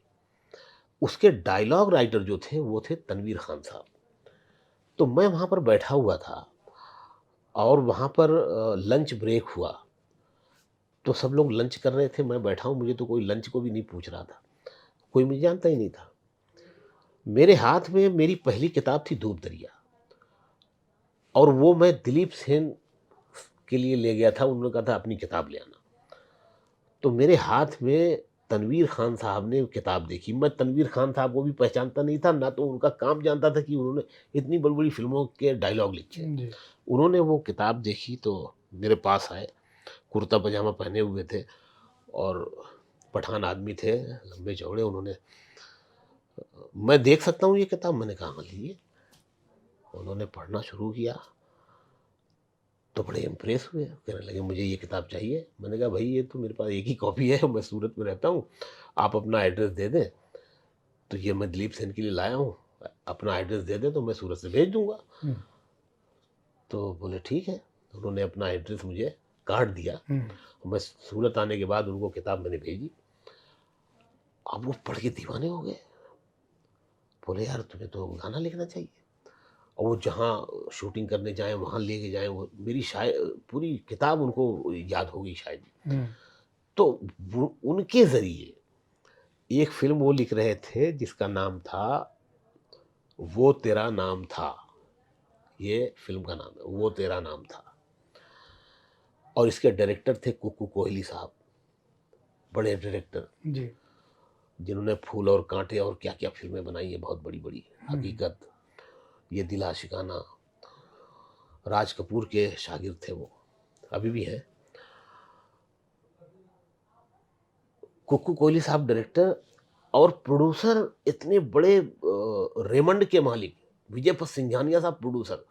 उसके डायलॉग राइटर जो थे वो थे तनवीर खान साहब। तो मैं वहाँ पर बैठा हुआ था, और वहाँ पर लंच ब्रेक हुआ, तो सब लोग लंच कर रहे थे, मैं बैठा हूँ, मुझे तो कोई लंच को भी नहीं पूछ रहा था। कोई मुझे जानता ही नहीं था। मेरे हाथ में मेरी पहली किताब थी दूध दरिया, और वो मैं दिलीप सेन के लिए ले गया था, उन्होंने कहा था अपनी किताब ले आना। तो मेरे हाथ में तनवीर खान साहब ने किताब देखी। मैं तनवीर खान साहब को भी पहचानता नहीं था, ना तो उनका काम जानता था कि उन्होंने इतनी बड़ी-बड़ी फ़िल्मों के डायलॉग लिखे हैं। जी। उन्होंने वो किताब देखी तो मेरे पास आए, कुर्ता पजामा पहने हुए थे, और पठान आदमी थे, लंबे-चौड़े। उन्होंने मैं देख सकता हूँ ये किताब? मैंने कहा हाँ लीजिए। उन्होंने पढ़ना शुरू किया तो बड़े इम्प्रेस हुए, कहने लगे मुझे ये किताब चाहिए। मैंने कहा भाई ये तो मेरे पास एक ही कॉपी है, मैं सूरत में रहता हूँ, आप अपना एड्रेस दे दें तो ये मैं दिलीप सेन के लिए लाया हूँ, अपना एड्रेस दे दें तो मैं सूरत से भेज दूंगा। हम्म, तो बोले ठीक है। उन्होंने अपना एड्रेस मुझे काट दिया। हम्म, मैं सूरत आने के बाद उनको किताब मैंने भेजी। अब वो पढ़ के दीवाने हो गए, बोले यार तुम्हें तो गाना लिखना चाहिए। और वो जहाँ शूटिंग करने जाएँ वहाँ लेके जाएँ, वो मेरी शायद पूरी किताब उनको याद होगी शायद। हम्म, तो वो उनके ज़रिए एक फ़िल्म वो लिख रहे थे जिसका नाम था वो तेरा नाम था। ये फ़िल्म का नाम है, वो तेरा नाम था। और इसके डायरेक्टर थे कुक्कू कोहली साहब, बड़े डायरेक्टर जी, जिन्होंने फूल और कांटे और क्या-क्या फ़िल्में बनाई हैं बहुत बड़ी-बड़ी। हम्म, हकीकत, ये दिल आशिकाना, राज कपूर के शागिर्द थे वो, अभी भी हैं। कुक्कू कोहली साहब डायरेक्टर और प्रोड्यूसर इतने बड़े रेमंड के मालिक विजय पथ सिंघानिया साहब प्रोड्यूसर।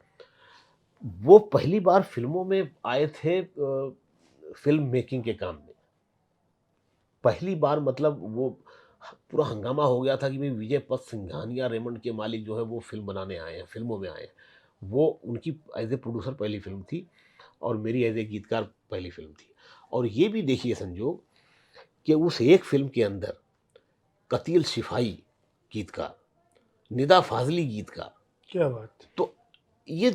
वो पहली बार फ़िल्मों में आए थे फ़िल्म मेकिंग के काम में। पहली बार मतलब वो पूरा हंगामा हो गया था कि भाई विजय पथ सिंघानिया रेमंड के मालिक जो है वो फ़िल्म बनाने आए हैं, फ़िल्मों में आए हैं। वो उनकी एज़ ए प्रोड्यूसर पहली फ़िल्म थी और मेरी एज़ ए गीतकार पहली फ़िल्म थी। और ये भी देखिए संजोग कि उस एक फ़िल्म के अंदर कतील शिफाई गीतकार, निदा फ़ाज़ली गीतकार। क्या बात, तो ये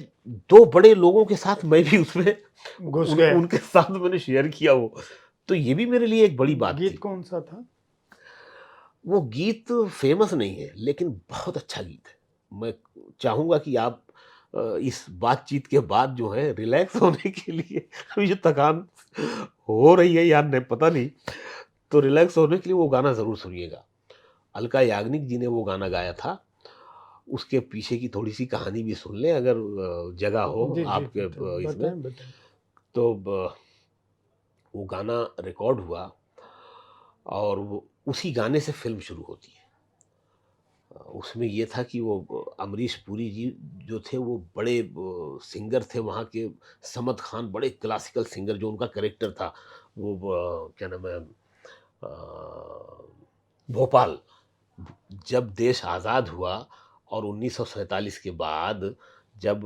2 बड़े लोगों के साथ मैं भी उसमें घुस गए। उनके साथ मैंने शेयर किया वो। तो ये भी मेरे लिए एक बड़ी बात गीत थी। कौन सा था? वो गीत फ़ेमस नहीं है, लेकिन बहुत अच्छा गीत है। मैं चाहूँगा कि आप इस बातचीत के बाद जो है रिलैक्स होने के लिए अभी जो थकान हो रही है या नहीं पता नहीं, तो रिलैक्स होने के लिए वो गाना ज़रूर सुनिएगा। अलका याग्निक जी ने वो गाना गाया था। उसके पीछे की थोड़ी-सी कहानी भी सुन लें अगर जगह हो जी, जी, आपके इसमें। बताएँ, बताएँ। तो वो गाना रिकॉर्ड हुआ और वो उसी गाने से फ़िल्म शुरू होती है। उसमें ये था कि वो अमरीश पुरी जी जो थे वो बड़े सिंगर थे वहाँ के। समद खान बड़े क्लासिकल सिंगर जो उनका कैरेक्टर था वो क्या नाम है भोपाल। जब देश आज़ाद हुआ और 1947 के बाद जब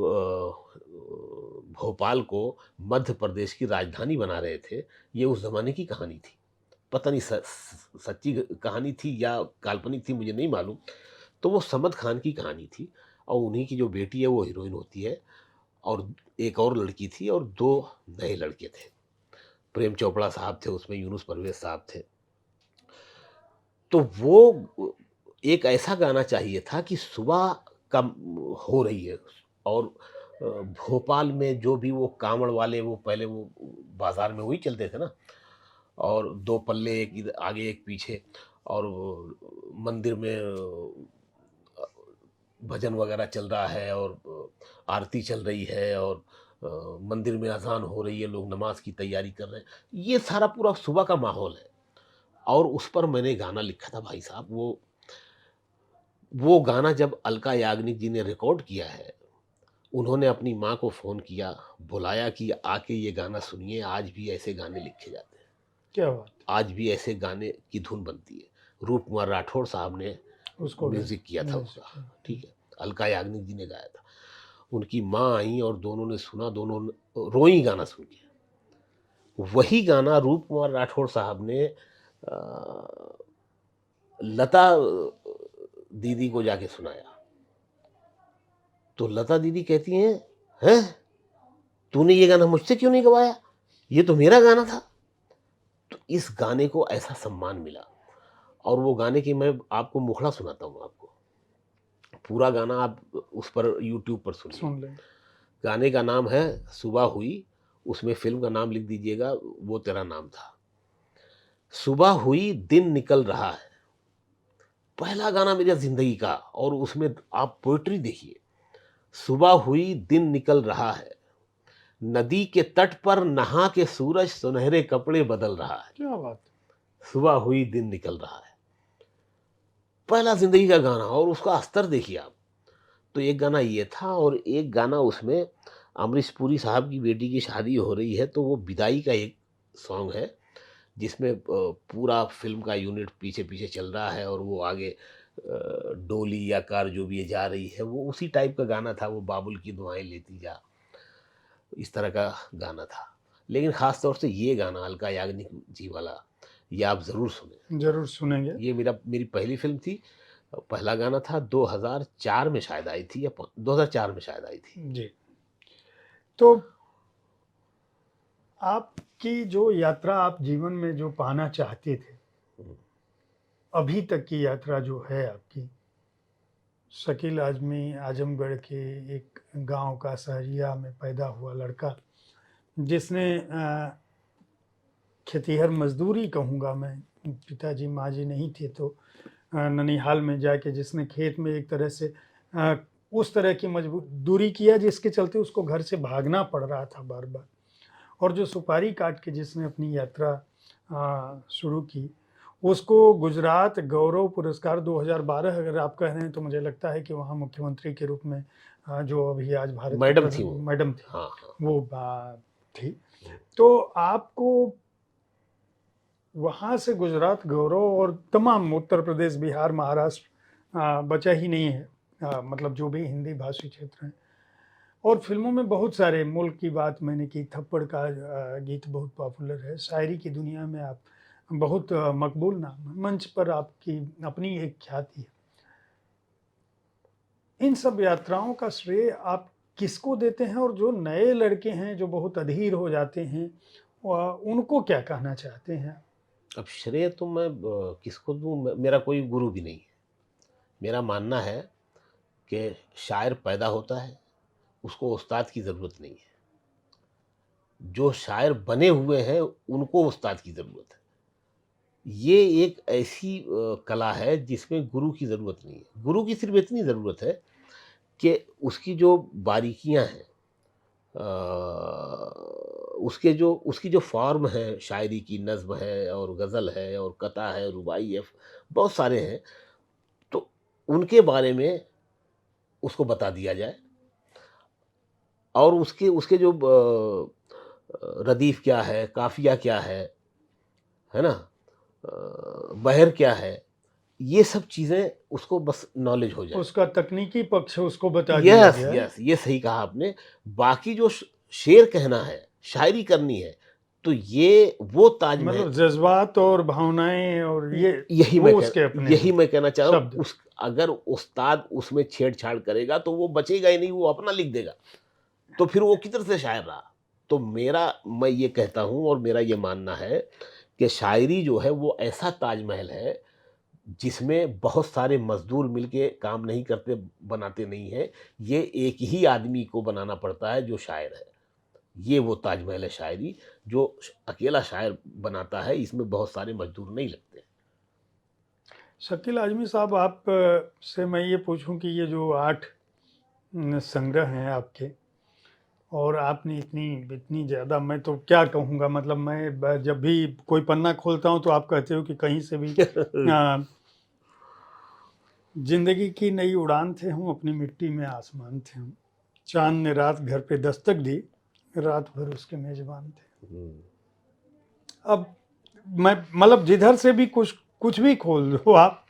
भोपाल को मध्य प्रदेश की राजधानी बना रहे थे, ये उस ज़माने की कहानी थी। पता नहीं सच्ची कहानी थी या काल्पनिक थी मुझे नहीं मालूम। तो वो समद खान की कहानी थी और उन्हीं की जो बेटी है वो हीरोइन होती है और एक और लड़की थी और 2 नए लड़के थे। प्रेम चोपड़ा साहब थे उसमें, यूनुस परवेज़ साहब थे। तो वो एक ऐसा गाना चाहिए था कि सुबह का हो रही है और भोपाल में जो भी वो कांवड़ वाले वो पहले वो बाज़ार में वही चलते थे ना और 2 पल्ले एक इधर आगे एक पीछे और वो मंदिर में भजन वगैरह चल रहा है और आरती चल रही है और मंदिर में अज़ान हो रही है, लोग नमाज़ की तैयारी कर रहे हैं। ये सारा पूरा सुबह का माहौल है और उस पर मैंने गाना लिखा था भाई साहब। वो गाना जब अलका याग्निक जी ने रिकॉर्ड किया है, उन्होंने अपनी माँ को फ़ोन किया, बुलाया कि आके ये गाना सुनिए, आज भी ऐसे गाने लिखे जाते हैं, क्या बात आज भी ऐसे गाने की धुन बनती है। रूप कुमार राठौड़ साहब ने है! उसको गाएँ, म्यूज़िक किया था म्यूज़िक उसका, किया। ठीक है। अलका याग्निक जी ने गाया था। उनकी माँ आईं और दोनों ने सुना, दोनों ने रोईं गाना सुन के। वही गाना रूप कुमार राठौड़ साहब ने लता दीदी को जाके सुनाया। तो लता दीदी कहती हैं, "हैं? तूने ये गाना मुझसे क्यों नहीं गवाया? ये तो मेरा गाना था।" तो इस गाने को ऐसा सम्मान मिला और वो गाने की मैं आपको मुखड़ा सुनाता हूँ आपको। पूरा गाना आप उस पर यूट्यूब पर सुनिए। सुन लें। गाने का नाम है सुबह हुई, उसमें फ़िल्म का नाम लिख दीजिएगा वो तेरा नाम था। सुबह हुई दिन निकल रहा है, पहला गाना मेरी ज़िंदगी का और उसमें आप पोएट्री देखिए। सुबह हुई दिन निकल रहा है, नदी के तट पर नहा के सूरज सुनहरे कपड़े बदल रहा है। क्या बात सुबह हुई दिन निकल रहा है। पहला ज़िंदगी का गाना, और उसका स्तर देखिए आप। तो एक गाना ये था, और एक गाना उसमें अमरीश पुरी साहब की बेटी की शादी हो रही है, तो वो विदाई का एक सॉन्ग है, जिसमें पूरा फ़िल्म का यूनिट पीछे-पीछे चल रहा है, और वो आगे डोली या कार जो भी है जा रही है, वो उसी टाइप का गाना था, वो बाबुल की दुआएँ लेती जा, इस तरह का गाना था। लेकिन ख़ास तौर से ये गाना अलका याग्निक जी वाला, ये आप ज़रूर सुनें। ज़रूर सुनेंगे। ये मेरी पहली फ़िल्म थी। पहला गाना था, 2004 में शायद आई थी, या 2004 में शायद आई थी। जी। तो आपकी जो यात्रा आप जीवन में जो पाना चाहते थे, हुँ। अभी तक की यात्रा जो है आपकी, शकील आज़मी आज़मगढ़ के एक गाँव का सहरिया में पैदा हुआ लड़का, जिसने खेतिहर मज़दूरी कहूँगा मैं, पिताजी माँ जी नहीं थे तो ननिहाल में जाके जिसने खेत में एक तरह से अ, उस तरह की मजबूरी किया जिसके चलते उसको घर से भागना पड़ रहा था बार-बार। और जो सुपारी काट के जिसने अपनी यात्रा शुरू की, उसको गुजरात गौरव पुरस्कार 2012, अगर आप कह रहे हैं तो मुझे लगता है कि वहाँ मुख्यमंत्री के रूप में जो अभी आज भारत की मैडम थी प्रधान वो। मैडम थी, हाँ, हाँ। वो थी। हुँ। तो आपको वहाँ से गुजरात गौरव और तमाम उत्तर प्रदेश, बिहार, महाराष्ट्र बचा ही नहीं है, मतलब जो भी हिंदी भाषी क्षेत्र हैं। और फ़िल्मों में बहुत सारे, मुल्क की बात मैंने की, थप्पड़ का गीत बहुत पॉपुलर है। शायरी की दुनिया में आप बहुत मकबूल नाम हैं। मंच पर आपकी अपनी एक ख्याति है। इन सब यात्राओं का श्रेय आप किसको देते हैं? और जो नए लड़के हैं, जो बहुत अधीर हो जाते हैं, उनको क्या कहना चाहते हैं? अब श्रेय तो मैं किसको दूँ? मेरा कोई गुरु भी नहीं है। मेरा मानना है कि शायर पैदा होता है, उसको उस्ताद की ज़रूरत नहीं है। जो शायर बने हुए हैं, उनको उस्ताद की ज़रूरत है। ये एक ऐसी कला है जिसमें गुरु की ज़रूरत नहीं है। गुरु की सिर्फ़ इतनी ज़रूरत है कि उसकी जो बारीकियाँ हैं, उसकी जो फ़ॉर्म है, शायरी की नज़्म है, और गज़ल है, और कता है, रुबाई है, बहुत सारे हैं, तो उनके बारे में उसको बता दिया जाए, और उसके उसके जो रदीफ़ क्या है, काफ़िया क्या है ना? बहर क्या है, ये सब चीज़ें उसको बस नॉलेज हो जाए। उसका तकनीकी पक्ष उसको बता दिया यस, जाए। यस, ये सही कहा आपने। बाकी जो शेर कहना है, शायरी करनी है, तो ये वो ताजमहल। मतलब जज़्बात और भावनाएँ और य ये, यही वो मैं उसके अपने यही हैं, मैं कहना चाह रहा हूँ। शब्द। उस अगर उस्ताद उसमें छेड़-छाड़ करेगा, तो वो बचेगा ही नहीं, वो अपना लिख देगा। तो फिर वो किधर से शायर रहा? तो मैं ये कहता हूँ, और मेरा ये मानना है कि शायरी जो है वो ऐसा ताजमहल है, जिसमें बहुत सारे मज़दूर मिलके काम नहीं करते, बनाते नहीं हैं। ये एक ही आदमी को बनाना पड़ता है जो शायर है। ये वो ताजमहल है शायरी, जो अकेला शायर बनाता है, इसमें बहुत सारे मज़दूर नहीं लगते। शकील आज़मी साहब, आप से मैं ये पूछूँ कि ये जो 8 संग्रह हैं आपके, और आपने इतनी इतनी ज़्यादा, मैं तो क्या कहूँगा, मतलब मैं जब भी कोई पन्ना खोलता हूँ तो आप कहते हो कि कहीं से भी अ, जिंदगी की नई उड़ान थे हम, अपनी मिट्टी में आसमान थे हम, चांद ने रात घर पे दस्तक दी, रात भर उसके मेजबान थे। हुँ। अब मैं, मतलब जिधर से भी कुछ कुछ भी खोल दो आप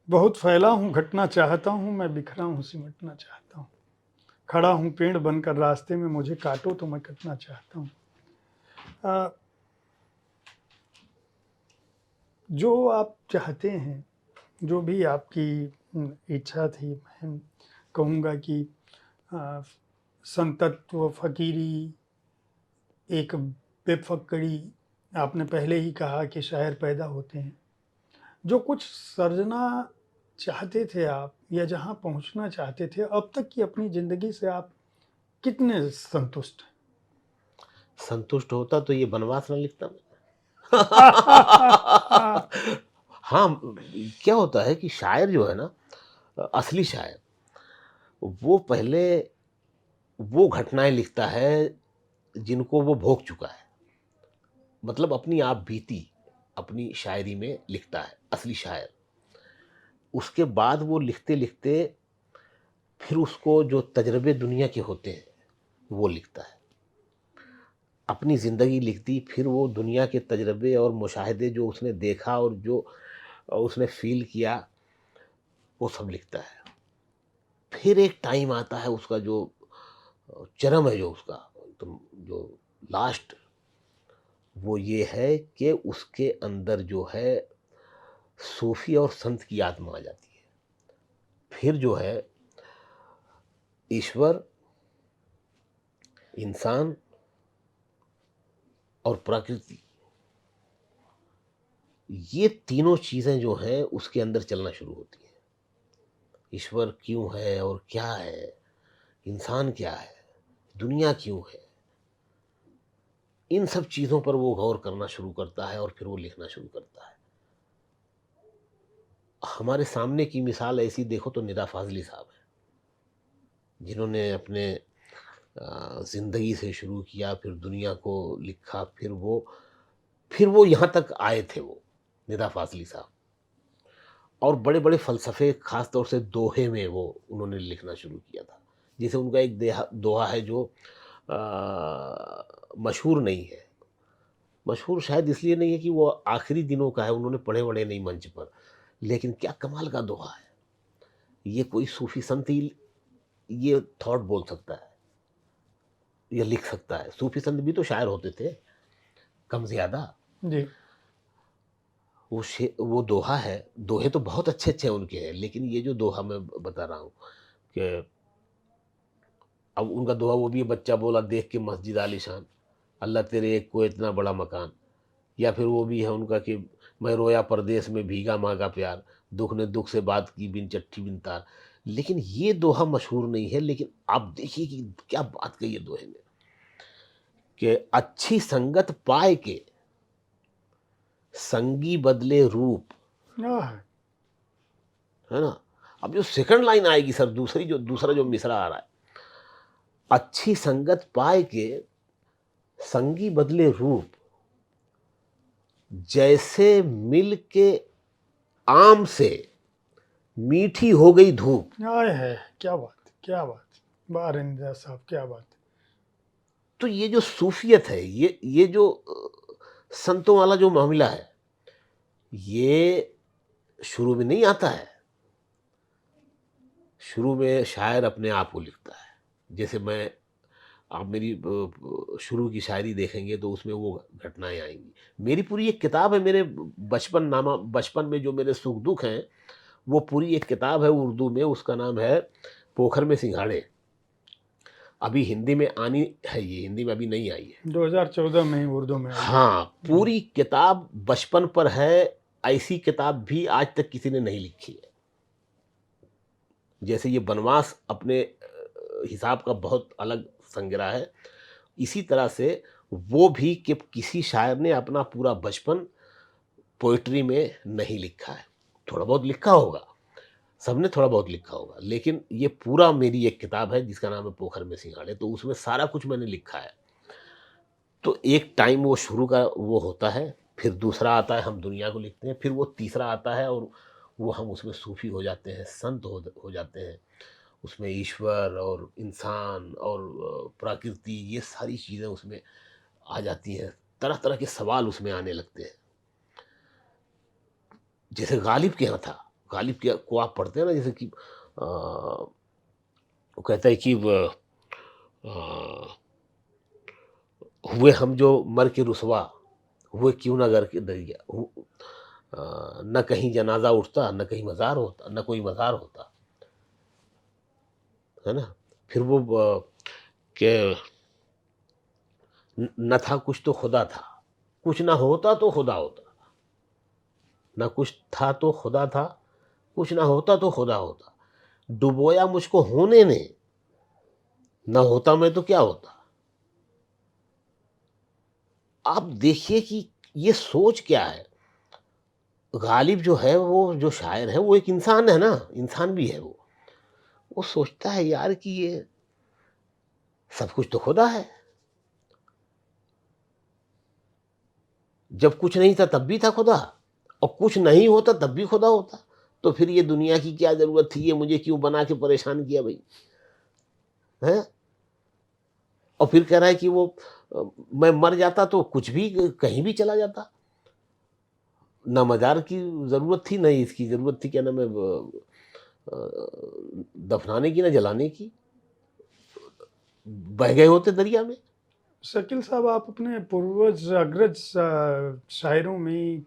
बहुत फैला हूँ, घटना चाहता हूँ, मैं बिखरा हूँ, सिमटना चाहता हूँ, खड़ा हूँ पेड़ बनकर रास्ते में, मुझे काटो तो मैं कटना चाहता हूँ। अ, जो आप चाहते हैं, जो भी आपकी इच्छा थी, मैं कहूँगा कि अ, संतत्व, फ़कीरी, एक बेफ़क्री, आपने पहले ही कहा कि शायर पैदा होते हैं। जो कुछ सर्जना चाहते थे आप, या जहाँ पहुँचना चाहते थे, अब तक की अपनी ज़िंदगी से आप कितने संतुष्ट संतुष्ट होता तो ये वनवास ना लिखता मैं। हैं? हाँ, क्या होता है कि शायर जो है ना, असली शायर, वो पहले वो घटनाएँ लिखता है जिनको वो भोग चुका है। मतलब अपनी आप बीती। अपनी शायरी में लिखता है, असली शायर। उसके बाद वो लिखते लिखते फिर उसको जो तजर्बे दुनिया के होते हैं वो लिखता है, अपनी ज़िंदगी लिख दी, फिर वो दुनिया के तजर्बे और मुशाहिदे जो उसने देखा और जो उसने फ़ील किया, वो सब लिखता है। फिर एक टाइम आता है उसका जो चरम है, जो उसका एकदम जो लास्ट, वो ये है कि उसके अंदर जो है सूफ़ी और संत की आत्मा आ जाती है। फिर जो है ईश्वर, इंसान और प्रकृति, ये तीनों चीज़ें जो हैं उसके अंदर चलना शुरू होती हैं। ईश्वर क्यों है और क्या है, इंसान क्या है, दुनिया क्यों है, इन सब चीज़ों पर वो गौर करना शुरू करता है और फिर वो लिखना शुरू करता है। हमारे सामने की मिसाल ऐसी देखो तो निदा फ़ाज़ली साहब हैं, जिन्होंने अपने ज़िंदगी से शुरू किया, फिर दुनिया को लिखा, फिर वो यहाँ तक आए थे वो, निदा फ़ाज़ली साहब। और बड़े-बड़े फ़लसफ़े ख़ास तौर से दोहे में वो उन्होंने लिखना शुरू किया था। जैसे उनका एक दोहा है जो मशहूर नहीं है। मशहूर शायद इसलिए नहीं है कि वो आखिरी दिनों का है, उन्होंने पढ़े-वढ़े नहीं मंच पर। लेकिन क्या कमाल का दोहा है। ये कोई सूफ़ी संत ही ये थॉट बोल सकता है, या लिख सकता है। सूफ़ी संत भी तो शायर होते थे, कम ज़्यादा। जी। वो दोहा है, दोहे तो बहुत अच्छे-अच्छे उनके हैं, लेकिन ये जो दोहा मैं बता रहा हूँ कि अब उनका दोहा वो भी है, बच्चा बोला देख के मस्जिद आलीशान, अल्लाह तेरे एक को इतना बड़ा मकान। या फिर वो भी है उनका कि मैं रोया परदेस में भीगा माँ का प्यार, दुख ने दुख से बात की बिन चिट्ठी बिन तार। लेकिन ये दोहा मशहूर नहीं है, लेकिन आप देखिए कि क्या बात कही है दोहे में, कि अच्छी संगत पाए के संगी बदले रूप, आह! है ना? अब जो सेकंड लाइन आएगी सर, दूसरा जो मिसरा आ रहा है, अच्छी संगत पाए के संगी बदले रूप, जैसे मिल के आम से मीठी हो गई धूप। आय है! क्या बात! क्या बात! वाह रंजीता साहब, क्या बात! तो ये जो सूफियत है, ये जो संतों वाला जो मामला है, ये शुरू में नहीं आता है। शुरू में शायर अपने आप को लिखता है। जैसे मैं, आप मेरी शुरू की शायरी देखेंगे तो उसमें वो घटनाएँ आएँगी। मेरी पूरी एक किताब है, मेरे बचपन में जो मेरे सुख-दुःख हैं, वो पूरी एक किताब है उर्दू में, उसका नाम है पोखर में सिंघाड़े। अभी हिंदी में आनी है, ये हिंदी में अभी नहीं आई है। 2014 में ही उर्दू में आई है। हाँ, पूरी किताब बचपन पर है, ऐसी किताब भी आज तक किसी ने नहीं लिखी है। जैसे ये बनवास अपने हिसाब का बहुत अलग संग्रह है, इसी तरह से वो भी कि किसी शायर ने अपना पूरा बचपन पोएट्री में नहीं लिखा है। थोड़ा बहुत लिखा होगा, सबने थोड़ा बहुत लिखा होगा, लेकिन ये पूरा मेरी एक किताब है जिसका नाम है पोखर में सिंघाड़े, तो उसमें सारा कुछ मैंने लिखा है। तो एक टाइम वो शुरू का वो होता है, फिर दूसरा आता है हम दुनिया को लिखते हैं, फिर वो तीसरा आता है और वो हम उसमें सूफ़ी हो जाते हैं, संत हो जाते हैं। उसमें ईश्वर और इंसान और प्रकृति, ये सारी चीज़ें उसमें आ जाती हैं। तरह-तरह के सवाल उसमें आने लगते हैं। जैसे गालिब के यहाँ था, गालिब के को आप पढ़ते हैं ना, जैसे कि वो कहता है कि अ, हुए हम जो मर के रुसवा, हुए क्यों ना गर के दरिया, न कहीं जनाज़ा उठता, न कहीं मज़ार होता, न कोई मज़ार होता, है ना? फिर वो के न था कुछ तो खुदा था, कुछ ना होता तो खुदा होता, न कुछ था तो खुदा था, कुछ ना होता तो खुदा होता, डुबोया मुझको होने ने, ना होता मैं तो क्या होता। आप देखिए कि ये सोच क्या है? गालिब जो है, वो जो शायर है, वो एक इंसान है ना, इंसान भी है वो। वो सोचता है यार कि ये सब कुछ तो खुदा है। जब कुछ नहीं था तब भी था खुदा, और कुछ नहीं होता तब भी खुदा होता। तो फिर ये दुनिया की क्या ज़रूरत थी, ये मुझे क्यों बना के परेशान किया भई? हैं? और फिर कह रहा है कि वो मैं मर जाता तो कुछ भी कहीं भी चला जाता। ना मज़ार की ज़रूरत थी, ना इसकी ज़रूरत थी, क्या नाम है, अ, दफनाने की, ना जलाने की। बह गए होते दरिया में। शकील साहब, आप अपने पूर्वज अग्रज शायरों में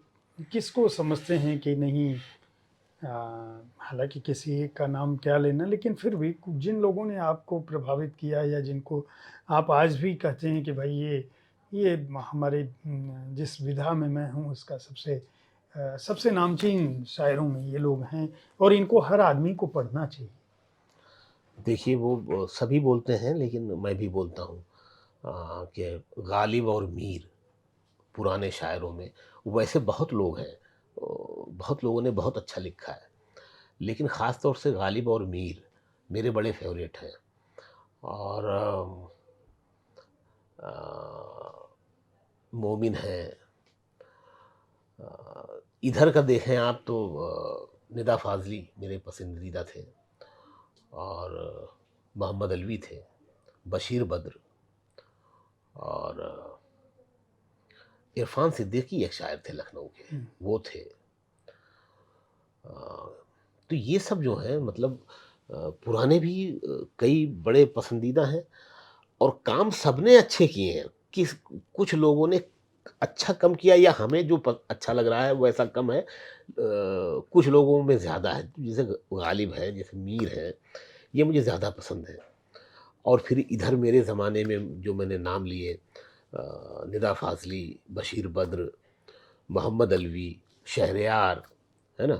किसको समझते हैं कि नहीं, हालांकि किसी एक का नाम क्या लेना, लेकिन फिर भी जिन लोगों ने आपको प्रभावित किया या जिनको आप आज भी कहते हैं कि भाई ये हमारे जिस विधा में मैं हूँ उसका सबसे नामचीन शायरों में ये लोग हैं और इनको हर आदमी को पढ़ना चाहिए। देखिए वो सभी बोलते हैं, लेकिन मैं भी बोलता हूँ कि गालिब और मीर पुराने शायरों में, वैसे बहुत लोग हैं, बहुत लोगों ने बहुत अच्छा लिखा है, लेकिन ख़ास तौर से गालिब और मीर मेरे बड़े फेवरेट हैं। और मोमिन हैं। इधर का देखें आप तो निदा फ़ाज़ली मेरे पसंदीदा थे, और मोहम्मद अलवी थे, बशीर बद्र, और इरफ़ान सिद्दीकी एक शायर थे लखनऊ के, वो थे। अ, तो ये सब जो हैं, मतलब पुराने भी कई बड़े पसंदीदा हैं, और काम सबने अच्छे किए हैं। किस कुछ लोगों ने अच्छा कम किया, या हमें जो अच्छा लग रहा है वो ऐसा कम है, कुछ लोगों में ज़्यादा है, जैसे गालिब है, जैसे मीर है, ये मुझे ज़्यादा पसंद है। और फिर इधर मेरे ज़माने में जो मैंने नाम लिए, निदा फ़ाज़ली, बशीर बद्र, मोहम्मद अलवी, शहरयार, है ना?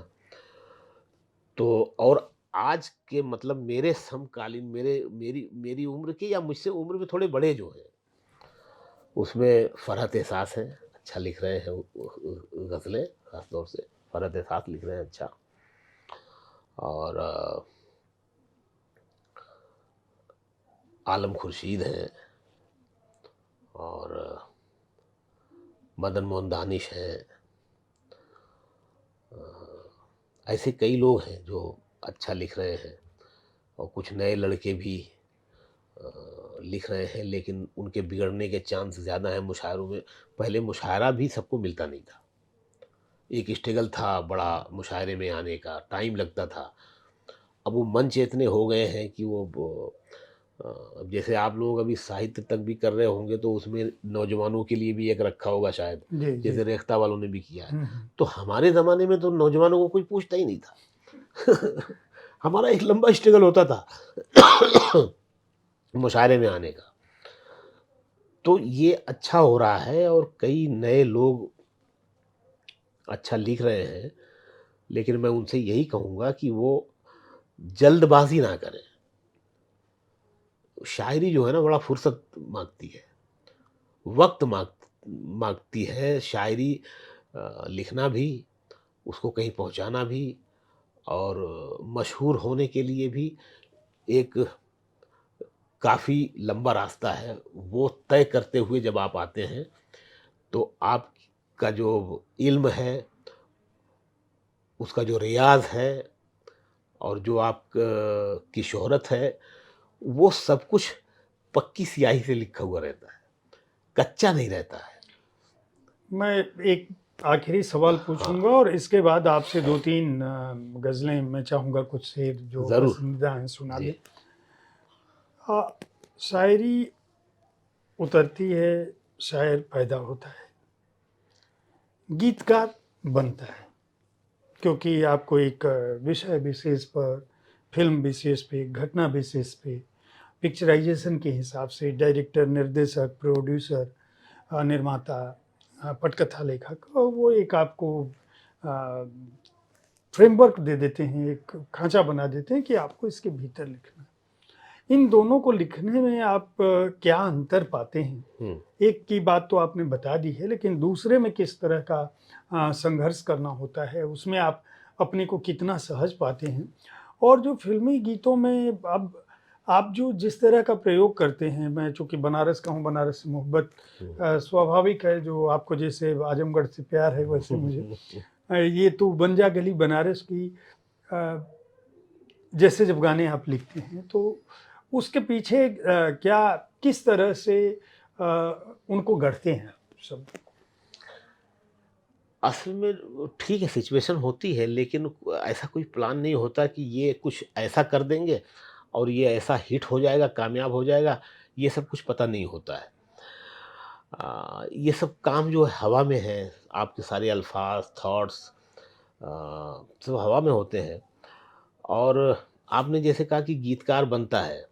तो और आज के, मतलब मेरे समकालीन, मेरी मेरी उम्र के या मुझसे उम्र में थोड़े बड़े जो हैं, उसमें फ़रहत एहसास हैं, अच्छा लिख रहे हैं ग़ज़लें, ख़ास तौर से फ़रहत एहसास लिख रहे हैं अच्छा। और आलम खुर्शीद हैं, और मदन मोहन दानिश हैं। ऐसे कई लोग हैं जो अच्छा लिख रहे हैं, और कुछ नए लड़के भी लिख रहे हैं, लेकिन उनके बिगड़ने के चांस ज़्यादा हैं मुशायरों में। पहले मुशायरा भी सबको मिलता नहीं था, एक स्ट्रगल था बड़ा मुशायरे में आने का, टाइम लगता था। अब वो मंच इतने हो गए हैं कि अब जैसे आप लोग अभी साहित्य तक भी कर रहे होंगे, तो उसमें नौजवानों के लिए भी एक रखा होगा शायद, जी जी। जैसे रेख्ता वालों ने भी किया है। तो हमारे ज़माने में तो नौजवानों को कोई पूछता ही नहीं था। हमारा एक लंबा स्ट्रगल होता था मुशायरे में आने का। तो ये अच्छा हो रहा है, और कई नए लोग अच्छा लिख रहे हैं, लेकिन मैं उनसे यही कहूँगा कि वो जल्दबाज़ी ना करें। शायरी जो है ना, बड़ा फुर्सत माँगती है, वक़्त माँगती है शायरी, लिखना भी, उसको कहीं पहुँचाना भी, और मशहूर होने के लिए भी एक काफ़ी लंबा रास्ता है। वो तय करते हुए जब आप आते हैं, तो आपका जो इल्म है, उसका जो रियाज़ है, और जो की शोहरत है, वो सब कुछ पक्की स्याही से लिखा हुआ रहता है, कच्चा नहीं रहता है। मैं एक आखिरी सवाल हाँ, पूछूंगा और इसके बाद आपसे 2-3 गज़लें मैं चाहूँगा कुछ शेर जो ज़रूर। पसंदीदा हैं सुना जी। दें। शायरी उतरती है, शायर पैदा होता है, गीतकार बनता है, क्योंकि आपको एक विषय विशेष पर, फिल्म विशेष पे, घटना विशेष पे, पिक्चराइजेशन के हिसाब से डायरेक्टर, निर्देशक, प्रोड्यूसर, निर्माता, पटकथा लेखक, और वो एक आपको फ्रेमवर्क दे देते हैं, एक खांचा बना देते हैं कि आपको इसके भीतर लिखना है। इन दोनों को लिखने में आप क्या अंतर पाते हैं? हुँ। एक की बात तो आपने बता दी है, लेकिन दूसरे में किस तरह का संघर्ष करना होता है, उसमें आप अपने को कितना सहज पाते हैं? और जो फ़िल्मी गीतों में अब आप जो जिस तरह का प्रयोग करते हैं, मैं चूँकि बनारस का हूँ, बनारस से मोहब्बत स्वाभाविक है, जो आपको जैसे आजमगढ़ से प्यार है वैसे मुझे ये तू बन जा गली बनारस की अ, जैसे जब गाने आप लिखते हैं तो उसके पीछे क्या किस तरह से उनको गढ़ते हैं सब? असल में वो ठीक है, सिचुएशन होती है, लेकिन ऐसा कोई प्लान नहीं होता कि ये कुछ ऐसा कर देंगे और ये ऐसा हिट हो जाएगा, कामयाब हो जाएगा, ये सब कुछ पता नहीं होता है। ये सब काम जो है हवा में है, आपके सारे अल्फाज, थॉट्स सब हवा में होते हैं। और आपने जैसे कहा कि गीतकार बनता है,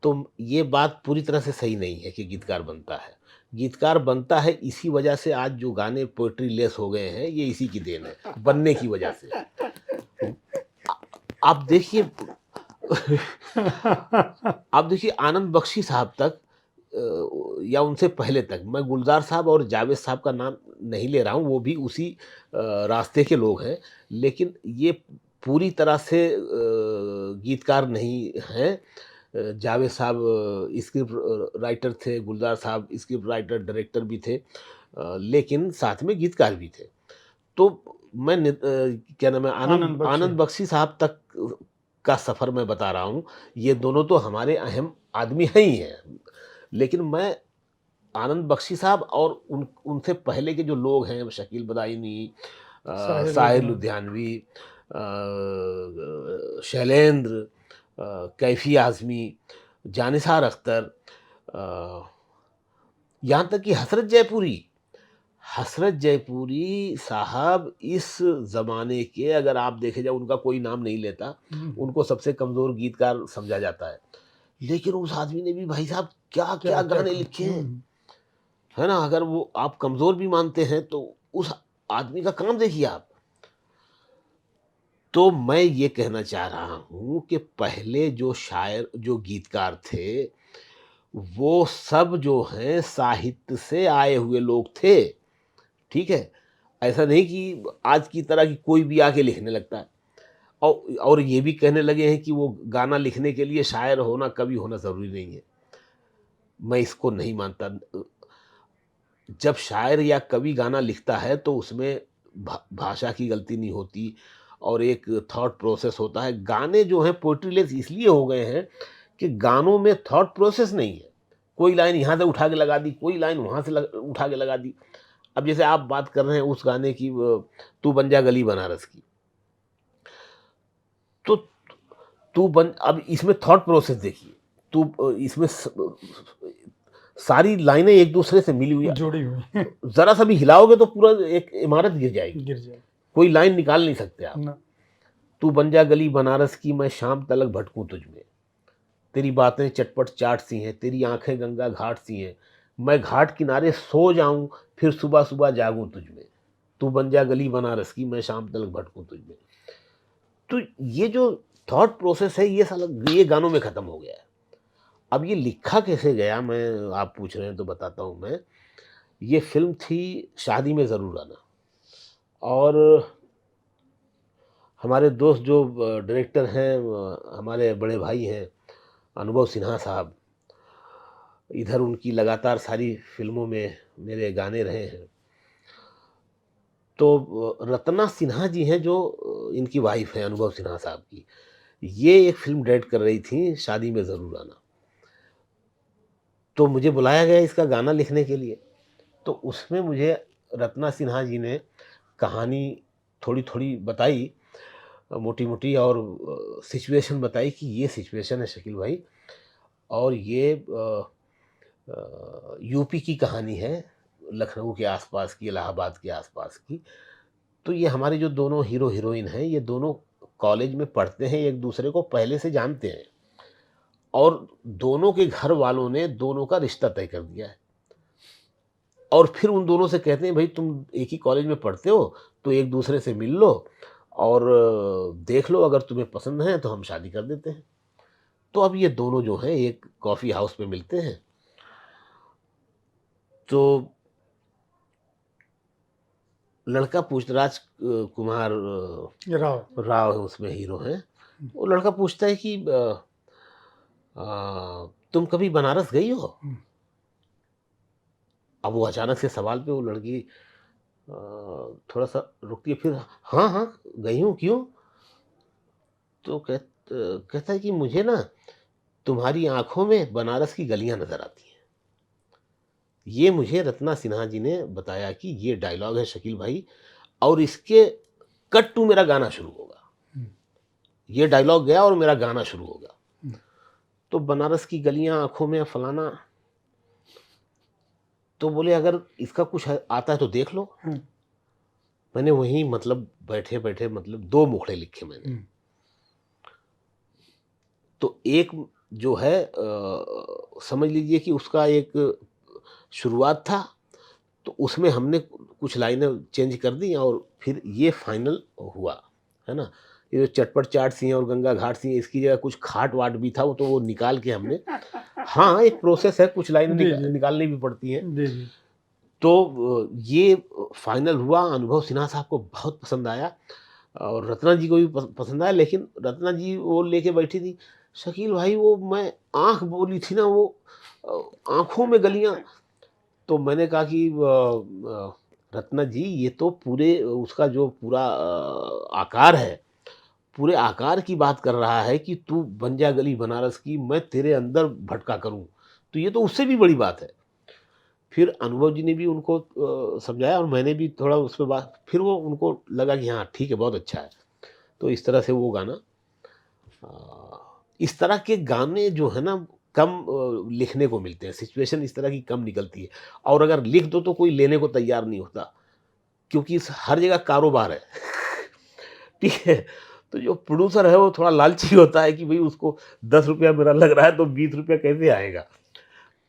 तो ये बात पूरी तरह से सही नहीं है कि गीतकार बनता है। गीतकार बनता है इसी वजह से आज जो गाने पोएट्री लेस हो गए हैं, ये इसी की देन है, बनने की वजह से। आप देखिए आप देखिए आनंद बख्शी साहब तक या उनसे पहले तक, मैं गुलजार साहब और जावेद साहब का नाम नहीं ले रहा हूँ, वो भी उसी रास्ते के लोग हैं, लेकिन ये पूरी तरह से गीतकार नहीं हैं। जावेद साहब स्क्रिप्ट राइटर थे, गुलजार साहब स्क्रिप्ट राइटर डायरेक्टर भी थे, लेकिन साथ में गीतकार भी थे। तो क्या नाम है, आनंद बख्शी। आनंद बख्शी साहब तक का सफ़र मैं बता रहा हूँ। ये दोनों तो हमारे अहम आदमी हैं ही हैं, लेकिन मैं आनंद बख्शी साहब और उनसे पहले के जो लोग हैं, शकील बदायूनी, साहिर साहिर लुधियानवी। लुधियानवी, शैलेंद्र, कैफ़ी आज़मी, जानिसार अख्तर, अ, यहाँ तक कि हसरत जयपुरी साहब इस ज़माने के, अगर आप देखे जाओ, उनका कोई नाम नहीं लेता, उनको सबसे कमज़ोर गीतकार समझा जाता है। लेकिन उस आदमी ने भी भाई साहब क्या-क्या क्या-क्या गाने लिखे हैं, है ना? अगर वो आप कमज़ोर भी मानते हैं तो उस आदमी का काम देखिए आप। तो मैं ये कहना चाह रहा हूँ कि पहले जो शायर, जो गीतकार थे, वो सब जो हैं साहित्य से आए हुए लोग थे, ठीक है? ऐसा नहीं कि आज की तरह कि कोई भी आके लिखने लगता है। और ये भी कहने लगे हैं कि वो गाना लिखने के लिए शायर होना, कवि होना ज़रूरी नहीं है। मैं इसको नहीं मानता। जब शायर या कवि गाना लिखता है तो उसमें भाषा की गलती नहीं होती और एक थॉट प्रोसेस होता है। गाने जो हैं पोएट्री लेस इसलिए हो गए हैं कि गानों में थॉट प्रोसेस नहीं है। कोई लाइन यहाँ से उठा के लगा दी, कोई लाइन वहाँ से उठा के लगा दी। अब जैसे आप बात कर रहे हैं उस गाने की, तू बन जा गली बनारस की, तो अब इसमें थॉट प्रोसेस देखिए। इसमें सारी लाइनें एक दूसरे से मिली हुई है। जुड़ी हुई जरा सा भी हिलाओगे तो पूरा एक इमारत गिर जाएगी, गिर जाए कोई लाइन निकाल नहीं सकते आप। ना। तू बन जा गली बनारस की, मैं शाम तलक भटकूं तुझ में, तेरी बातें चटपट चाट सी हैं, तेरी आंखें गंगा घाट सी हैं, मैं घाट किनारे सो जाऊं, फिर सुबह सुबह जागूं तुझ में, तू बन जा गली बनारस की, मैं शाम तलक भटकूं तुझ में। तो ये जो थॉट प्रोसेस है, ये साला ये गानों में खत्म हो गया है। अब ये लिखा कैसे गया, मैं आप पूछ रहे हैं तो बताता हूँ मैं। ये फिल्म थी शादी में ज़रूर आना, और हमारे दोस्त जो डायरेक्टर हैं, हमारे बड़े भाई हैं अनुभव सिन्हा साहब, इधर उनकी लगातार सारी फिल्मों में मेरे गाने रहे हैं। तो रत्ना सिन्हा जी हैं जो इनकी वाइफ हैं अनुभव सिन्हा साहब की, ये एक फ़िल्म डायरेक्ट कर रही थी, शादी में ज़रूर आना। तो मुझे बुलाया गया इसका गाना लिखने के लिए। तो उसमें मुझे रत्ना सिन्हा जी ने कहानी थोड़ी-थोड़ी बताई, मोटी-मोटी, और सिचुएशन बताई कि ये सिचुएशन है शकील भाई, और ये यूपी की कहानी है, लखनऊ के आसपास की, इलाहाबाद के आसपास की। तो ये हमारे जो दोनों हीरो हीरोइन हैं, ये दोनों कॉलेज में पढ़ते हैं, एक दूसरे को पहले से जानते हैं, और दोनों के घर वालों ने दोनों का रिश्ता तय कर दिया है। और फिर उन दोनों से कहते हैं भाई तुम एक ही कॉलेज में पढ़ते हो, तो एक दूसरे से मिल लो और देख लो, अगर तुम्हें पसंद है तो हम शादी कर देते हैं। तो अब ये दोनों जो हैं एक कॉफ़ी हाउस में मिलते हैं। तो लड़का पूछराज कुमार राव। राव है, उसमें हीरो हैं। वो लड़का पूछता है कि तुम कभी बनारस गई हो? हम्म, अब वो अचानक से सवाल पे वो लड़की थोड़ा सा रुकती है, फिर हाँ हाँ गई हूँ, क्यों? तो कहता है कि मुझे ना तुम्हारी आंखों में बनारस की गलियां नजर आती हैं। ये मुझे रत्ना सिन्हा जी ने बताया कि ये डायलॉग है शकील भाई, और इसके कट टू मेरा गाना शुरू होगा। हम्म, ये डायलॉग गया और मेरा गाना शुरू होगा। हम्म, तो बनारस की गलियां आंखों में फलाना, तो बोले अगर इसका कुछ आता है तो देख लो। हम्म, मैंने वहीं मतलब बैठे बैठे मतलब दो मुखड़े लिखे मैंने। हम्म, तो एक जो है समझ लीजिए कि उसका एक शुरुआत था, तो उसमें हमने कुछ लाइनें चेंज कर दी और फिर ये फाइनल हुआ, है ना? ये जो चटपट चाट सी हैं और गंगा घाट सी हैं, इसकी जगह कुछ खाट वाट भी था, वो तो वो निकाल के हमने, हाँ, एक प्रोसेस है, कुछ लाइनें जी जी निकालनी भी पड़ती हैं। जी जी तो ये फाइनल हुआ, अनुभव सिन्हा साहब को बहुत पसंद आया और रत्ना जी को भी पसंद आया, लेकिन रत्ना जी वो लेके बैठी थी, शकील भाई वो मैं आँख बोली थी ना वो आँखों में गलियाँ। तो मैंने कहा कि रत्ना जी ये तो पूरे उसका जो पूरा आकार है, पूरे आकार की बात कर रहा है कि तू बन जा गली बनारस की, मैं तेरे अंदर भटका करूँ। तो ये तो उससे भी बड़ी बात है। फिर अनुभव जी ने भी उनको समझाया और मैंने भी थोड़ा उस पे बात, फिर वो उनको लगा कि हाँ, ठीक है, बहुत अच्छा है। तो इस तरह से वो गाना इस तरह के गाने जो है ना कम लिखने को मिलते हैं, सिचुएशन इस तरह की कम निकलती है और अगर लिख दो तो कोई लेने को तैयार नहीं होता, क्योंकि हर जगह कारोबार है। ठीक है, तो जो प्रोड्यूसर है वो थोड़ा लालची होता है कि भाई उसको 10 रुपया मेरा लग रहा है तो 20 रुपया कैसे आएगा।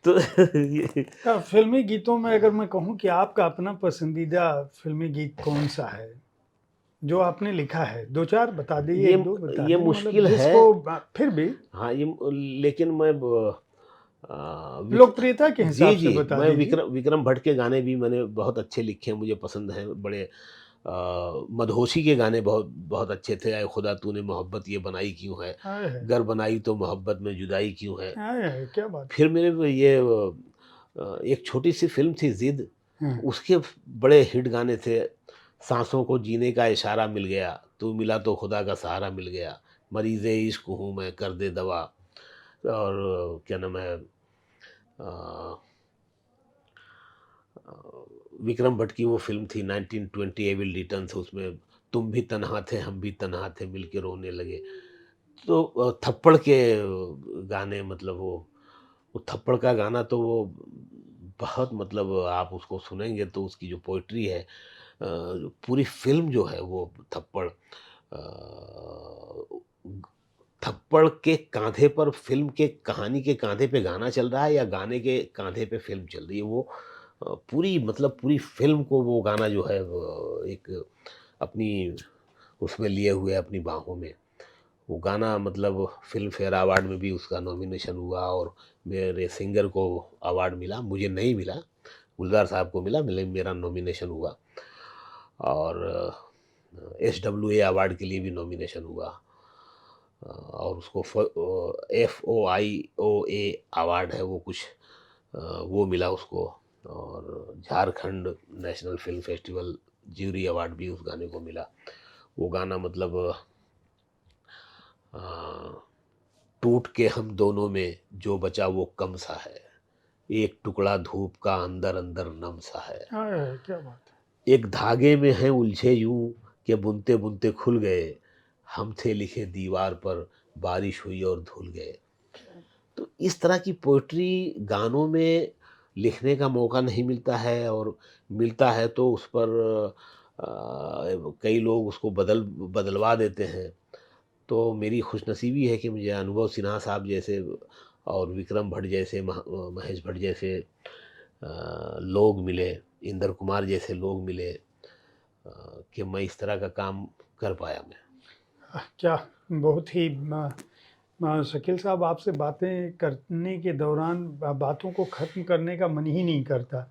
तो ये फिल्मी गीतों में अगर मैं कहूँ कि आपका अपना पसंदीदा फिल्मी गीत कौन सा है जो आपने लिखा है? दो चार बता दीजिए, ये एक दो बता ये दें, मतलब मुश्किल है। जिसको फिर भी हाँ, ये लेकिन मैं लोकप्रियता के हिसाब जी, से जी, बता मैं दीजिए। विक्रम भट्ट के गाने भी मैंने बहुत अच्छे लिखे हैं, मुझे पसंद हैं बड़े। मदहोशी के गाने बहुत बहुत अच्छे थे, ऐ खुदा तूने मोहब्बत ये बनाई क्यों है, आए है, गर बनाई तो मोहब्बत में जुदाई क्यों है। आए है, क्या बात फिर मेरे वो ये एक छोटी-सी फ़िल्म थी ज़िद, है। उसके बड़े हिट गाने थे, साँसों को जीने का इशारा मिल गया, तू मिला तो खुदा का सहारा मिल गया, मरीज़-ए इश्क हूँ मैं कर दे दवा, और क्या नाम है अ अ, विक्रम भट्ट की वो फ़िल्म थी 1920 एविल रिटर्न्स, उसमें तुम भी तन्हा थे हम भी तन्हा थे मिलके रोने लगे। तो थप्पड़ के गाने मतलब वो थप्पड़ का गाना तो वो बहुत मतलब आप उसको सुनेंगे तो उसकी जो पोएट्री है, पूरी फ़िल्म जो है वो थप्पड़ थप्पड़ के काँधे पर फ़िल्म के कहानी के काँधे पे गाना चल रहा है या गाने के काँधे पे फ़िल्म चल रही है। वो पूरी मतलब पूरी फ़िल्म को वो गाना जो है वो एक अपनी उसमें लिए हुए है अपनी बाहों में। वो गाना मतलब फ़िल्म फेयर अवार्ड में भी उसका नॉमिनेशन हुआ और मेरे सिंगर को अवार्ड मिला, मुझे नहीं मिला, गुलज़ार साहब को मिला, मेरा नॉमिनेशन हुआ और एसडब्ल्यूए अवार्ड के लिए भी नॉमिनेशन हुआ। और उसको FOIOA अवार्ड है वो कुछ, वो मिला उसको, और Jharkhand national film festival jury award भी उस गाने को मिला। वो गाना मतलब अ, टूट के हम दोनों में जो बचा वो कम सा है, एक टुकड़ा धूप का अंदर अंदर नम सा है, आए है, क्या बात है। एक धागे में हैं उलझे यूं कि बुनते बुनते खुल गए, हम थे लिखे दीवार पर बारिश हुई और धुल गए। तो इस तरह की पोएट्री गानों में लिखने का मौका नहीं मिलता है और मिलता है तो उस पर कई लोग उसको बदलवा देते हैं। तो मेरी खुशनसीबी है कि मुझे अनुभव सिन्हा साहब जैसे और विक्रम भट्ट जैसे महेश भट्ट जैसे लोग मिले, इंदर कुमार जैसे लोग मिले, कि मैं इस तरह का काम कर पाया मैं। क्या बहुत ही शकील साहब, आपसे बातें करने के दौरान बातों को ख़त्म करने का मन ही नहीं करता।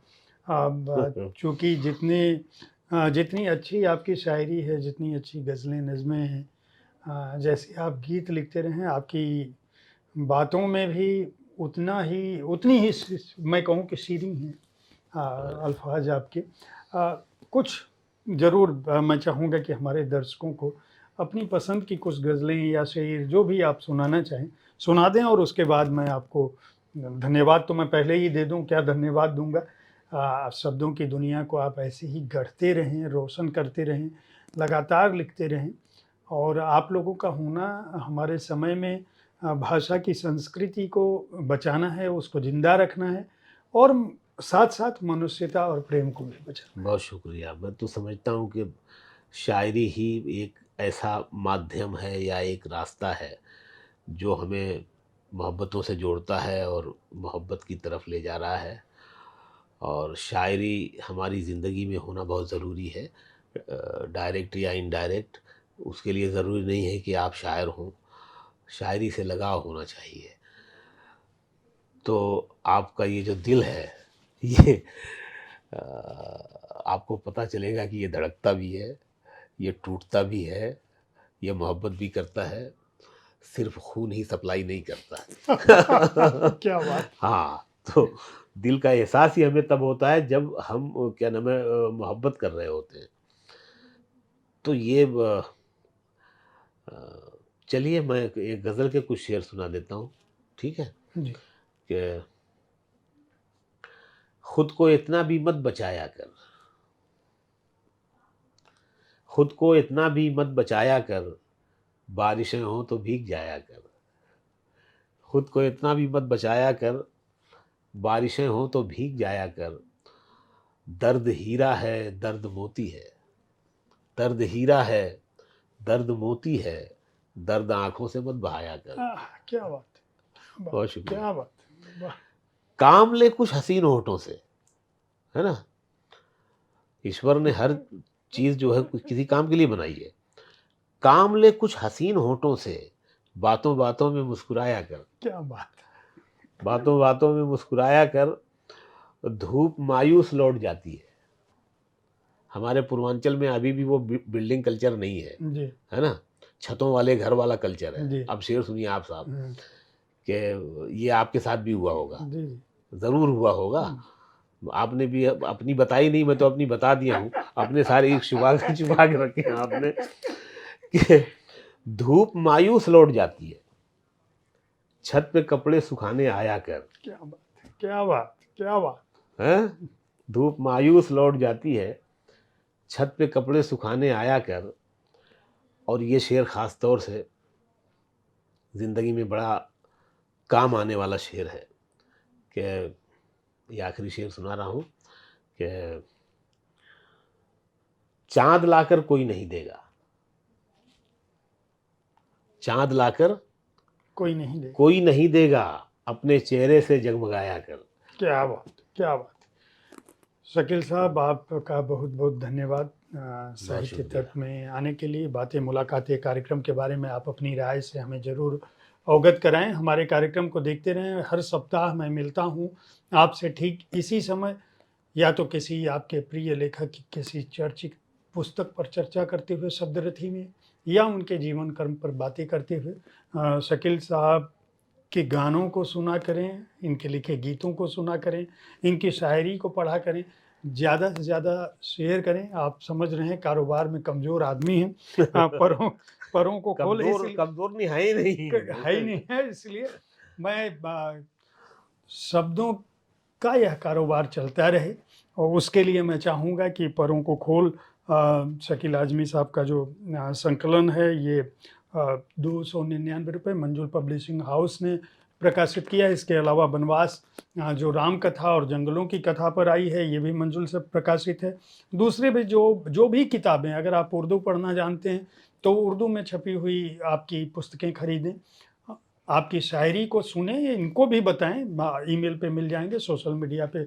चूँकि जितनी अच्छी आपकी शायरी है, जितनी अच्छी गज़लें, नज़में हैं, जैसे आप गीत लिखते रहें, आपकी बातों में भी उतनी ही मैं कहूँ कि शीरीं हैं अल्फाज आपके। कुछ ज़रूर मैं चाहूँगा कि हमारे दर्शकों को अपनी पसंद की कुछ गज़लें या शेर जो भी आप सुनाना चाहें सुना दें, और उसके बाद मैं आपको धन्यवाद तो मैं पहले ही दे दूं, क्या धन्यवाद दूंगा। शब्दों की दुनिया को आप ऐसे ही गढ़ते रहें, रोशन करते रहें, लगातार लिखते रहें। और आप लोगों का होना हमारे समय में भाषा की संस्कृति को बचाना है, उसको ज़िंदा रखना है, और साथ-साथ मनुष्यता और प्रेम को भी बचाना बहुत शुक्रिया। मैं तो समझता हूँ कि शायरी ही एक ऐसा माध्यम है या एक रास्ता है जो हमें मोहब्बतों से जोड़ता है और मोहब्बत की तरफ ले जा रहा है। और शायरी हमारी ज़िंदगी में होना बहुत ज़रूरी है, डायरेक्ट या इनडायरेक्ट। उसके लिए ज़रूरी नहीं है कि आप शायर हों, शायरी से लगाव होना चाहिए। तो आपका ये जो दिल है ये अ, आपको पता चलेगा कि ये धड़कता भी है, ये टूटता भी है, ये मोहब्बत भी करता है, सिर्फ़ खून ही सप्लाई नहीं करता है। है। क्या बात! हाँ, तो दिल का एहसास ही हमें तब होता है जब हम क्या नाम है मोहब्बत कर रहे होते हैं। तो ये अ, चलिए मैं एक गज़ल के कुछ शेर सुना देता हूँ, ठीक है? जी। कि खुद को इतना भी मत बचाया कर, खुद को इतना भी मत बचाया कर, बारिशें हों तो भीग जाया कर। खुद को इतना भी मत बचाया कर, बारिशें हों तो भीग जाया कर। दर्द हीरा है, दर्द मोती है, दर्द हीरा है, दर्द मोती है, दर्द आँखों से मत बहाया कर। क्या बात है! क्या बात बहुत है! शुक्रिया। क्या बात है! वाह! काम ले कुछ हसीन होठों से, है ना? ईश्वर ने हर चीज़ जो है किसी काम के लिए बनाई है। काम ले कुछ हसीन होठों से, बातों बातों में मुस्कुराया कर। क्या बात है! बातों बातों में मुस्कुराया कर, धूप मायूस लौट जाती है। हमारे पूर्वांचल में अभी भी वो बिल्डिंग कल्चर नहीं जी, है ना? छतों वाले घर वाला कल्चर है। जी। अब शेर सुनिए आप साहब हुँ, कि ये आपके साथ भी हुआ होगा, जी, जी। ज़रूर हुआ होगा। हुँ, आपने भी अपनी बताई नहीं, मैं तो अपनी बता दिया हूँ। अपने सारे छुपा के छुपा के रखे हैं आपने कि धूप मायूस लौट जाती है, छत पे कपड़े सुखाने आया कर। क्या बात है! क्या बात! क्या बात! हैं? धूप मायूस लौट जाती है, छत पे कपड़े सुखाने आया कर। और ये शेर ख़ास तौर से ज़िंदगी में बड़ा काम आने वाला शेर है कि ये आखिरी शेर सुना रहा हूँ कि चाँद लाकर कोई नहीं देगा, चाँद लाकर कोई नहीं देगा। कोई नहीं देगा, अपने चेहरे से जगमगाया कर। क्या बात! क्या बात! शकील साहब, आपका बहुत-बहुत धन्यवाद बहुत साहित्य शुक्रिया। तक में आने के लिए। बातें मुलाकातें कार्यक्रम के बारे में आप अपनी राय से हमें ज़रूर अवगत कराएँ। हमारे कार्यक्रम को देखते रहें। हर सप्ताह मैं मिलता हूँ आपसे ठीक इसी समय, या तो किसी आपके प्रिय लेखक की किसी चर्चित पुस्तक पर चर्चा करते हुए शब्दरथी में, या उनके जीवन कर्म पर बातें करते हुए। शकील साहब के गानों को सुना करें, इनके लिखे गीतों को सुना करें, इनकी शायरी को पढ़ा करें, ज़्यादा से ज़्यादा शेयर करें। आप समझ रहे हैं कारोबार में कमज़ोर आदमी हैं। परों परों को खोल कमज़ोर इसलिए कमज़ोर नहीं है ही है ही नहीं। नहीं है, इसलिए मैं शब्दों का यह कारोबार चलता रहे, और उसके लिए मैं चाहूँगा कि परों को खोल शकील आज़मी साहब का जो संकलन है, ये 299 मंजुल पब्लिशिंग हाउस ने प्रकाशित किया है। इसके अलावा वनवास जो राम कथा और जंगलों की कथा पर आई है, ये भी मंजुल से प्रकाशित है। दूसरे भी जो जो भी किताबें, अगर आप उर्दू पढ़ना जानते हैं तो उर्दू में छपी हुई आपकी पुस्तकें खरीदें। आपकी शायरी को सुने, इनको भी बताएँ। ईमेल पे मिल जाएँगे, सोशल मीडिया पे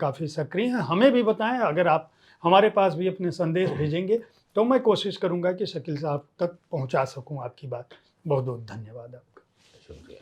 काफ़ी सक्रिय हैं। हमें भी बताएँ, अगर आप हमारे पास भी अपने संदेश भेजेंगे तो मैं कोशिश करूँगा कि शकील साहब तक पहुँचा सकूँ आपकी बात। बहुत-बहुत धन्यवाद आपका। शुक्रिया।